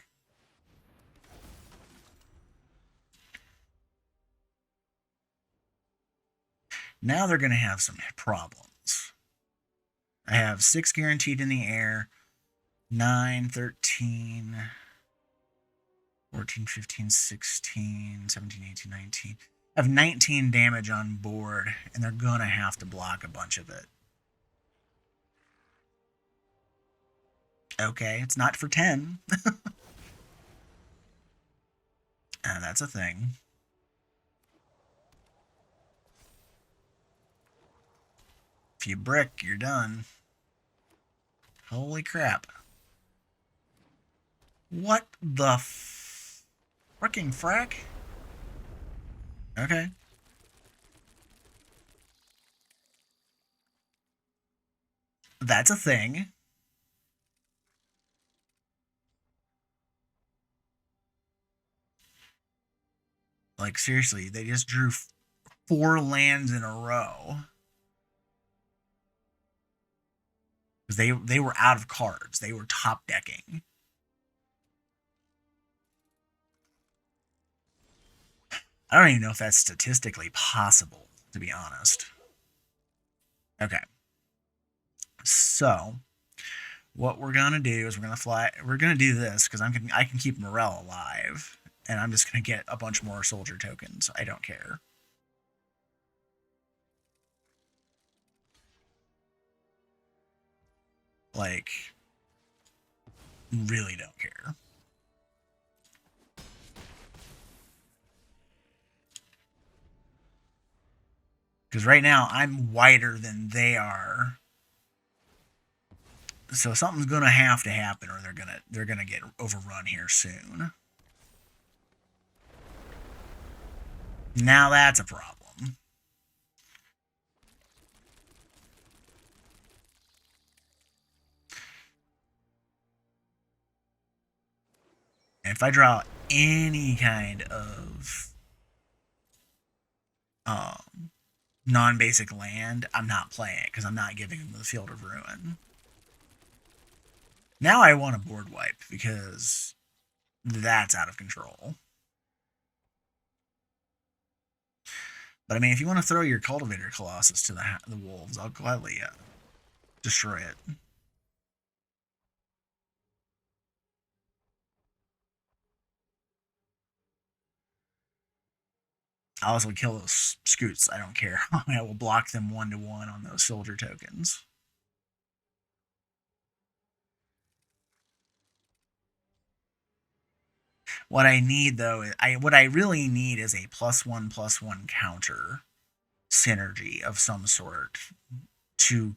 Now they're going to have some problems. I have 6 guaranteed in the air, 9, 13, 14, 15, 16, 17, 18, 19. I have 19 damage on board, and they're going to have to block a bunch of it. Okay, it's not for 10. That's a thing. If you brick, you're done. Holy crap. What the fricking frack? Okay. That's a thing. Like, seriously, they just drew 4 lands in a row. Because they were out of cards. They were top decking. I don't even know if that's statistically possible, to be honest. Okay. So, what we're going to do is we're going to do this because I can keep Myrel alive. And I'm just going to get a bunch more soldier tokens. I don't care. Like, really don't care. Because right now, I'm wider than they are. So something's going to have to happen or they're gonna get overrun here soon. Now that's a problem. And if I draw any kind of non-basic land, I'm not playing it because I'm not giving them the Field of Ruin. Now I want a board wipe because that's out of control. But I mean, if you want to throw your Cultivator Colossus to the wolves, I'll gladly destroy it. I'll also kill those Scutes. I don't care. I will block them 1-1 on those soldier tokens. What I need, though, what I really need is a +1/+1 counter synergy of some sort to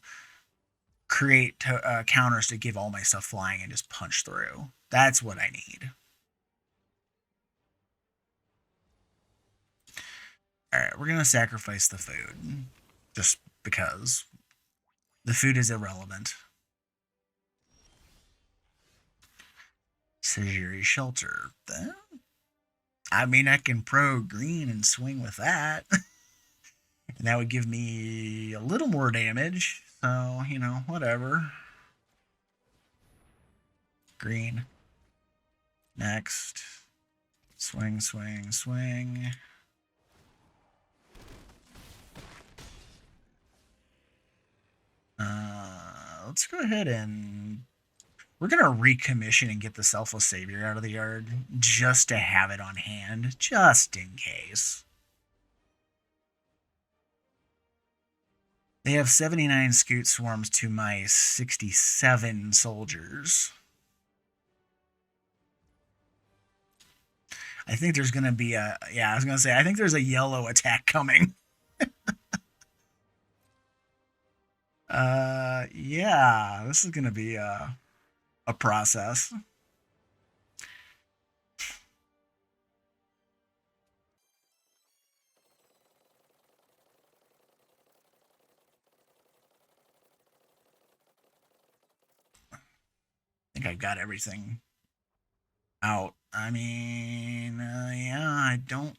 create counters to give all my stuff flying and just punch through. That's what I need. Alright, we're going to sacrifice the food. Just because. The food is irrelevant. Sajiri Shelter. I mean, I can pro green and swing with that. And that would give me a little more damage. So, you know, whatever. Green. Next. Swing, swing, swing. Let's go ahead and... We're going to recommission and get the Selfless Savior out of the yard just to have it on hand, just in case. They have 79 Scute Swarms to my 67 soldiers. I think there's going to be a... Yeah, I was going to say, I think there's a yellow attack coming. Yeah, this is going to be a process. I think I've got everything out. I mean, yeah, I don't...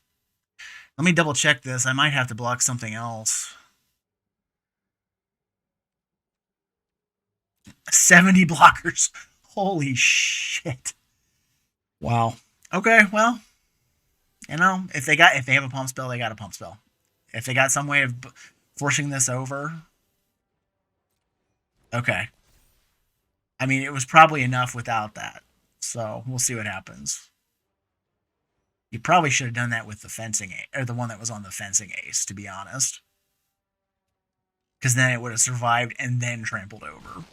Let me double check this. I might have to block something else. 70 blockers. Holy shit. Wow. Okay, well, you know, if they have a pump spell, they got a pump spell. If they got some way of forcing this over, okay. I mean, it was probably enough without that. So we'll see what happens. You probably should have done that with the fencing or the one that was on the fencing ace, to be honest. Because then it would have survived and then trampled over.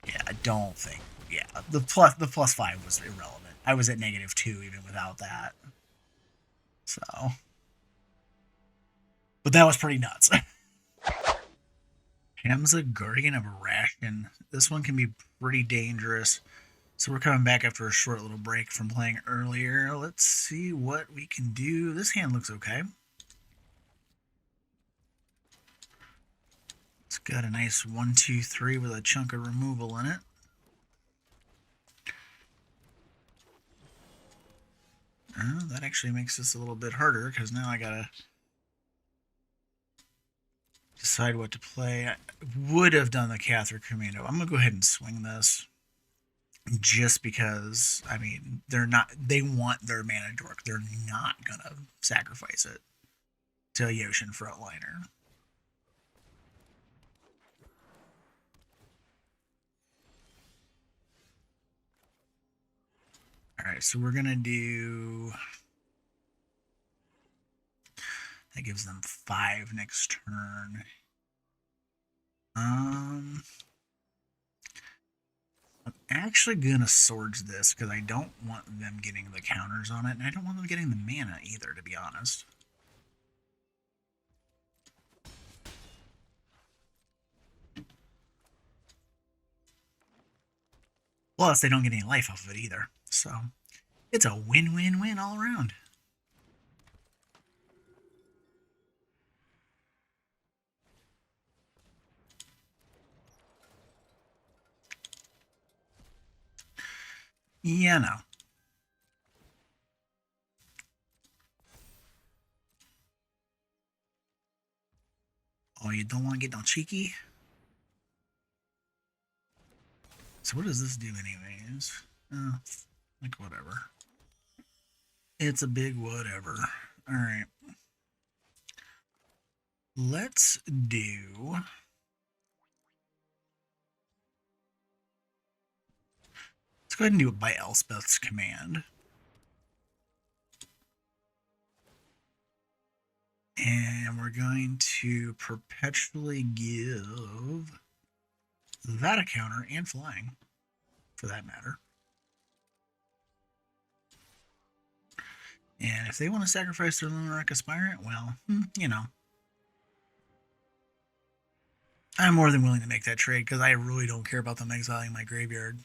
Yeah, I don't think. Yeah, the plus 5 was irrelevant. I was at -2 even without that. So, but that was pretty nuts. Hamza, Guardian of Arashin. This one can be pretty dangerous. So we're coming back after a short little break from playing earlier. Let's see what we can do. This hand looks okay. It's got a nice 1, 2, 3 with a chunk of removal in it. That actually makes this a little bit harder because now I gotta decide what to play. I would have done the Cathar Commando. I'm gonna go ahead and swing this just because, I mean, they want their mana dork. They're not gonna sacrifice it to a Yoshin frontliner. Alright, so we're gonna do... That gives them 5 next turn. I'm actually gonna Swords this because I don't want them getting the counters on it, and I don't want them getting the mana either, to be honest. Plus, they don't get any life off of it either. So, it's a win-win-win all around. Yeah, no. Oh, you don't want to get no cheeky? So what does this do anyways? Like whatever. It's a big whatever. Alright. Let's do... Let's go ahead and do it by Elspeth's command. And we're going to perpetually give that a counter and flying, for that matter. And if they want to sacrifice their Luminarch Aspirant, well, you know. I'm more than willing to make that trade because I really don't care about them exiling my graveyard.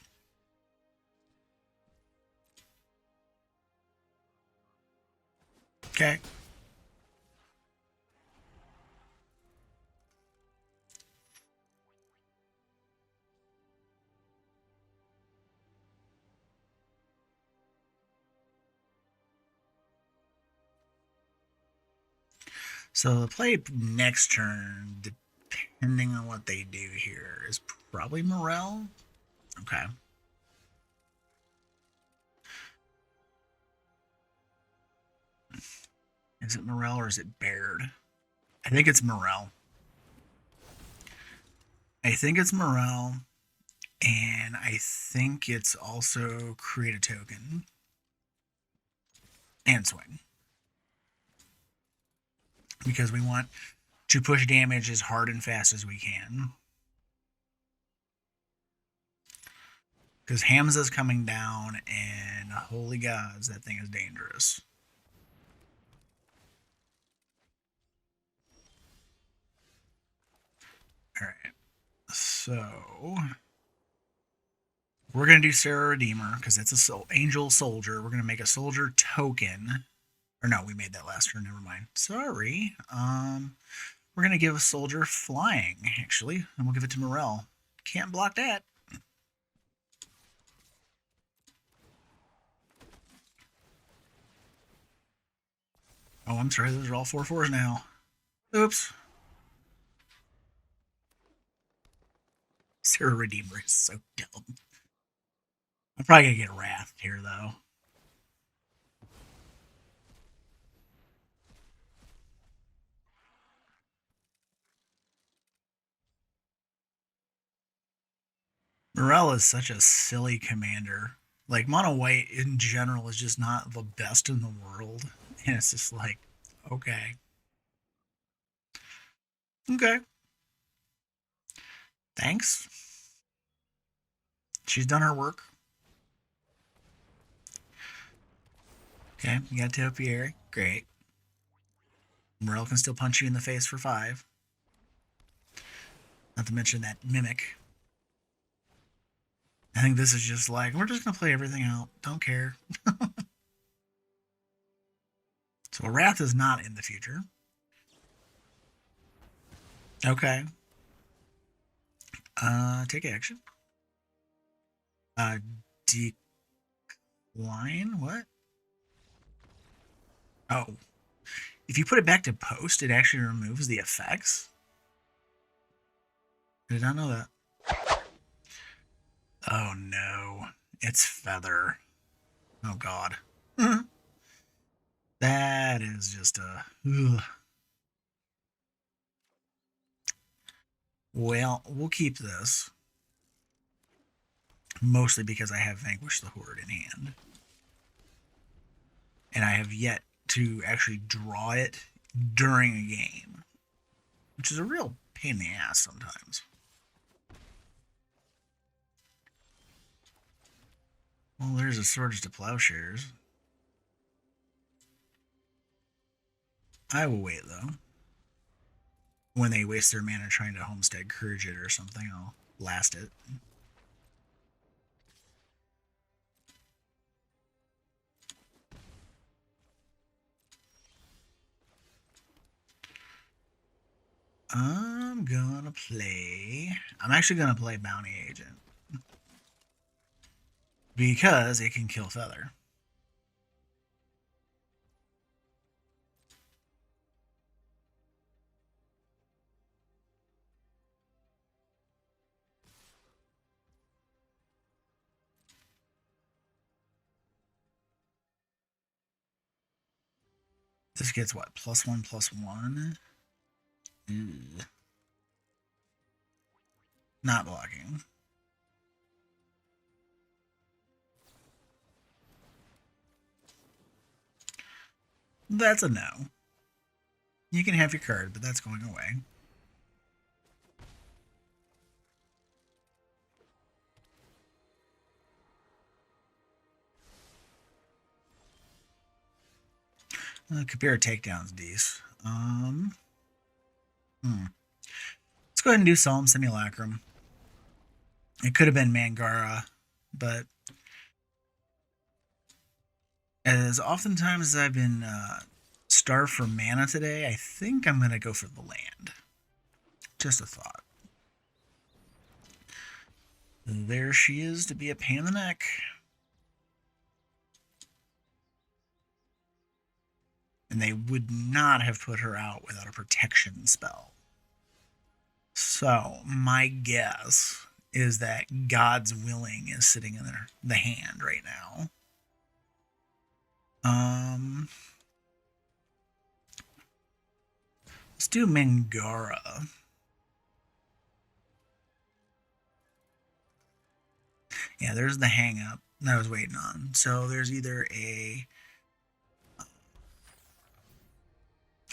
Okay. So the play next turn depending on what they do here, is probably Myrel. Okay. Is it Myrel or is it Baird? I think it's Myrel. I think it's Myrel, and I think it's also create a token and swing. Because we want to push damage as hard and fast as we can. Because Hamza's coming down, and holy gods, that thing is dangerous. Alright. So we're going to do Sarah Redeemer, because it's a angel soldier. We're going to make a soldier token. Or no, we made that last turn. Never mind. Sorry. We're going to give a soldier flying, actually. And we'll give it to Myrel. Can't block that. Oh, I'm sorry. Those are all 4/4s now. Oops. Sarah Redeemer is so dumb. I'm probably going to get Wrath here, though. Myrel is such a silly commander. Like, mono white in general is just not the best in the world. And it's just like, okay. Okay. Thanks. She's done her work. Okay, you got Topiary. Great. Myrel can still punch you in the face for 5. Not to mention that Mimic. I think this is just like, we're just going to play everything out. Don't care. So Wrath is not in the future. Okay. Take action. Decline? What? Oh. If you put it back to post, it actually removes the effects? I did not know that. Oh no. It's Feather. Oh god. That is just a... Ugh. Well, we'll keep this. Mostly because I have Vanquish the Horde in hand. And I have yet to actually draw it during a game. Which is a real pain in the ass sometimes. Well, there's a Swords to Plowshares. I will wait, though. When they waste their mana trying to Homestead Courage it or something, I'll last it. I'm actually gonna play Bounty Agent. Because it can kill Feather. This gets what? +1/+1? Not blocking. That's a no. You can have your card, but that's going away. Kabir takedown's decent. Let's go ahead and do Solemn Simulacrum. It could have been Mangara, but as oftentimes as I've been starved for mana today, I think I'm going to go for the land. Just a thought. There she is to be a pain in the neck. And they would not have put her out without a protection spell. So, my guess is that God's Willing is sitting in the hand right now. Let's do Mangara. Yeah, there's the hang up that I was waiting on. So there's either a...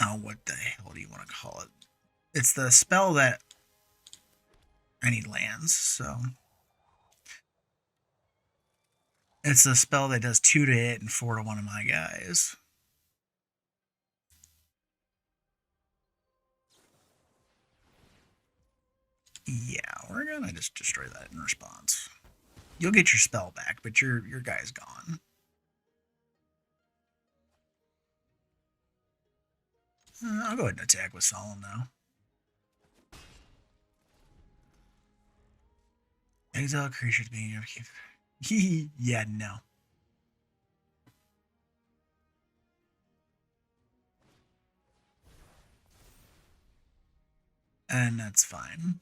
Oh, what the hell do you want to call it? It's the spell that... I need lands, so... It's the spell that does 2 to hit and 4 to one of my guys. Yeah, we're gonna just destroy that in response. You'll get your spell back, but your guy's gone. I'll go ahead and attack with Solemn now. Exile creatures being upkeep. Yeah, no. And that's fine.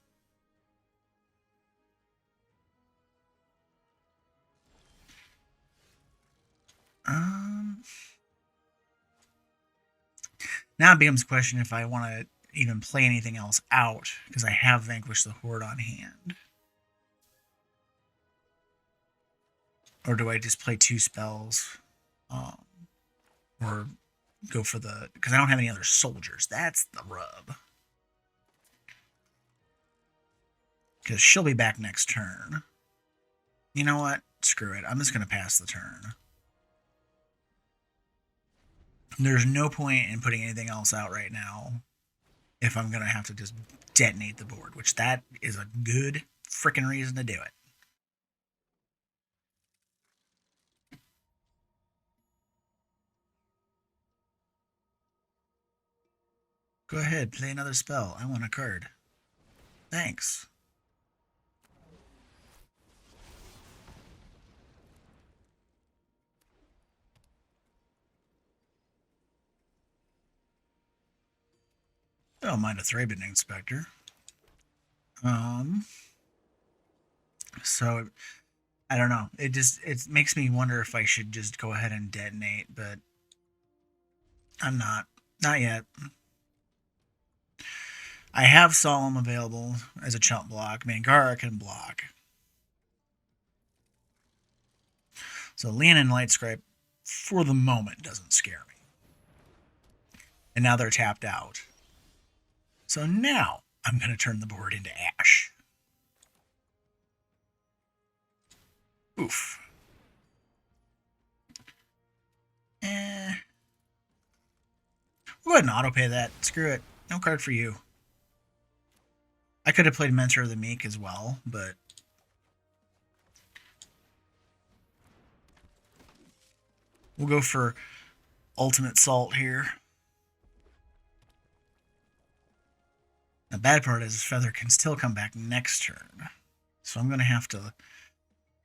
Now it becomes a question if I want to even play anything else out, because I have Vanquished the Horde on hand. Or do I just play 2 spells? Or go for the... Because I don't have any other soldiers. That's the rub. Because she'll be back next turn. You know what? Screw it. I'm just going to pass the turn. There's no point in putting anything else out right now if I'm going to have to just detonate the board, which that is a good freaking reason to do it. Go ahead, play another spell. I want a card. Thanks. I don't mind a Thraben Inspector. So I don't know. It makes me wonder if I should just go ahead and detonate, but I'm not. Not yet. I have Solemn available as a chump block. Mangara can block. So Leonin Lightscribe, for the moment, doesn't scare me. And now they're tapped out. So now I'm going to turn the board into ash. Oof. Go ahead and auto-pay that. Screw it. No card for you. I could have played Mentor of the Meek as well, but... We'll go for Ultimate Salt here. The bad part is Feather can still come back next turn. So I'm going to have to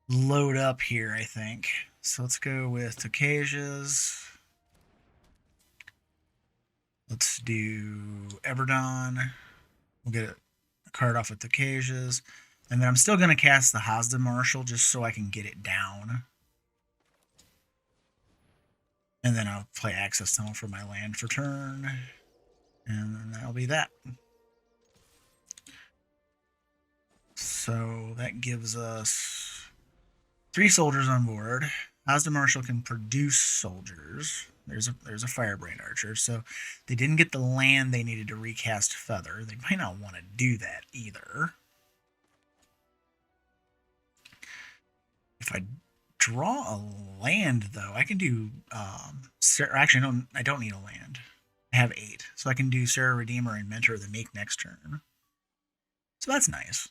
load up here, I think. So let's go with Tokasia's. Let's do Everdon. We'll get a card off with Tokasia's. And then I'm still going to cast the Hazda Marshal just so I can get it down. And then I'll play Access Tunnel for my land for turn. And that'll be that. So that gives us 3 soldiers on board. Hazda Marshal can produce soldiers. There's a Firebrand Archer. So they didn't get the land they needed to recast Feather. They might not want to do that either. If I draw a land, though, I can do... actually, I don't need a land. I have 8. So I can do Serra Redeemer and Mentor of the Meek next turn. So that's nice.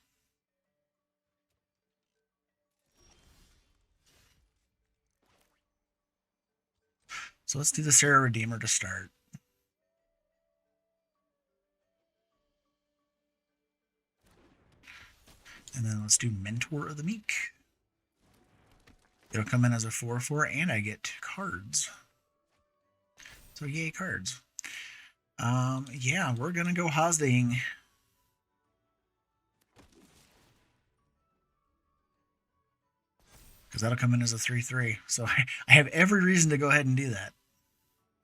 So let's do the Serra Redeemer to start. And then let's do Mentor of the Meek. It'll come in as a 4/4, and I get cards. So yay, cards. Yeah, we're gonna go Hazdaing. because that'll come in as a 3/3. So I have every reason to go ahead and do that.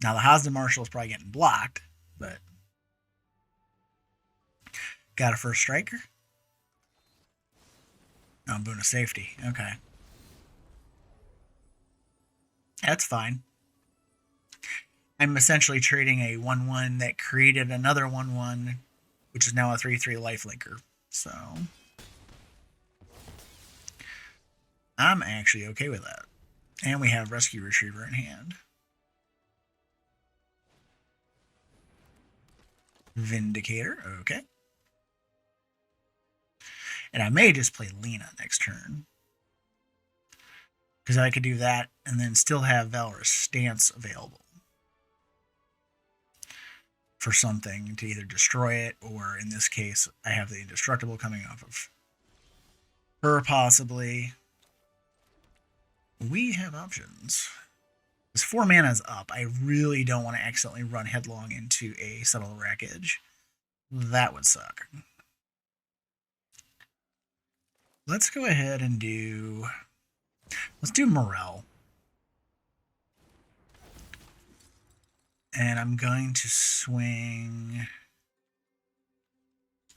Now the Hazda Marshal is probably getting blocked, but got a first striker. Oh, boon of safety. Okay. That's fine. I'm essentially trading a 1/1 that created another 1/1, which is now a 3/3 lifelinker. So I'm actually okay with that. And we have Rescue Retriever in hand. Vindicator, okay. And I may just play Lena next turn, because I could do that and then still have Valorous Stance available for something to either destroy it, or in this case, I have the Indestructible coming off of her possibly. We have options. This 4 mana is up. I really don't want to accidentally run headlong into a Subtle Wreckage. That would suck. Let's go ahead and do... Let's do Myrel. And I'm going to swing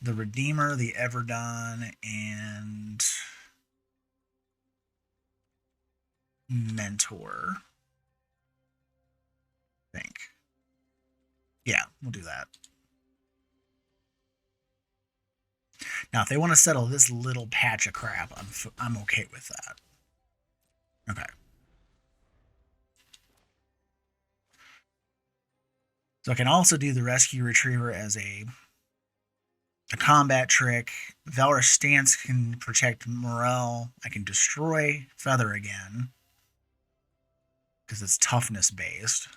the Redeemer, the Everdon, and Mentor. I think. Yeah, we'll do that. Now, if they want to settle this little patch of crap, I'm okay with that. Okay. So I can also do the Rescue Retriever as a combat trick. Valorous Stance can protect Myrel. I can destroy Feather again, because it's toughness based.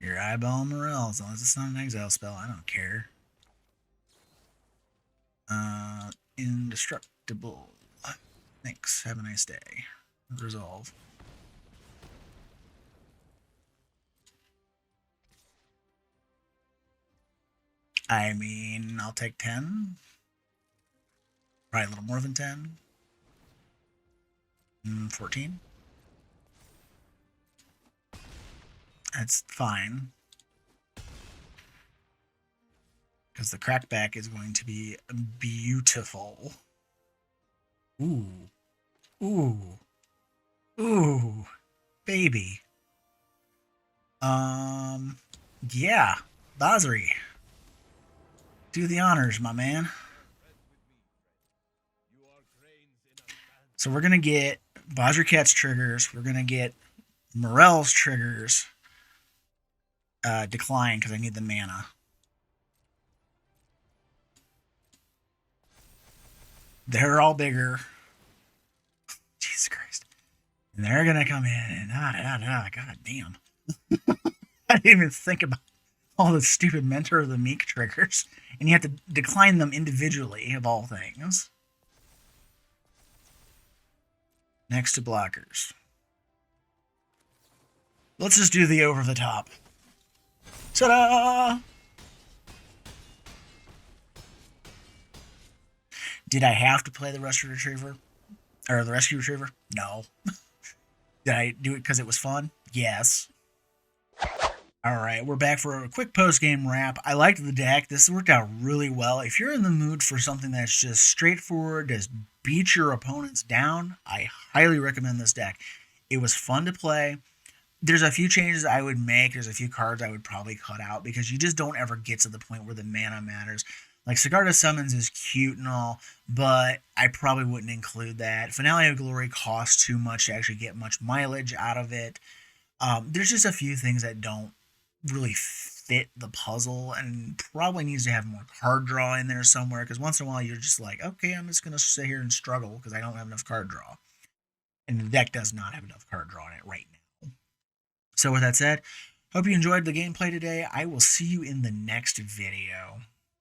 Your eyeball Myrel, as long as it's not an exile spell, I don't care. Indestructible. Thanks. Have a nice day. Resolve. I mean, I'll take 10. Probably a little more than 10. 14. That's fine, because the crackback is going to be beautiful. Ooh. Ooh. Ooh. Baby. Yeah. Basri. Do the honors, my man. So we're going to get Basri Cat's triggers. We're going to get Myrel's triggers. Decline, because I need the mana. They're all bigger. Jesus Christ. And they're going to come in and god damn. I didn't even think about all the stupid Mentor of the Meek triggers. And you have to decline them individually, of all things. Next to blockers. Let's just do the over the top. Ta-da! Did I have to play the Rescue Retriever? Or the Rescue Retriever? No. Did I do it because it was fun? Yes. Alright, we're back for a quick post-game wrap. I liked the deck. This worked out really well. If you're in the mood for something that's just straightforward, just beat your opponents down, I highly recommend this deck. It was fun to play. There's a few changes I would make. There's a few cards I would probably cut out, because you just don't ever get to the point where the mana matters. Like, Sigarda Summons is cute and all, but I probably wouldn't include that. Finale of Glory costs too much to actually get much mileage out of it. There's just a few things that don't really fit the puzzle, and probably needs to have more card draw in there somewhere, because once in a while you're just like, okay, I'm just going to sit here and struggle because I don't have enough card draw. And the deck does not have enough card draw in it right now. So with that said, hope you enjoyed the gameplay today. I will see you in the next video.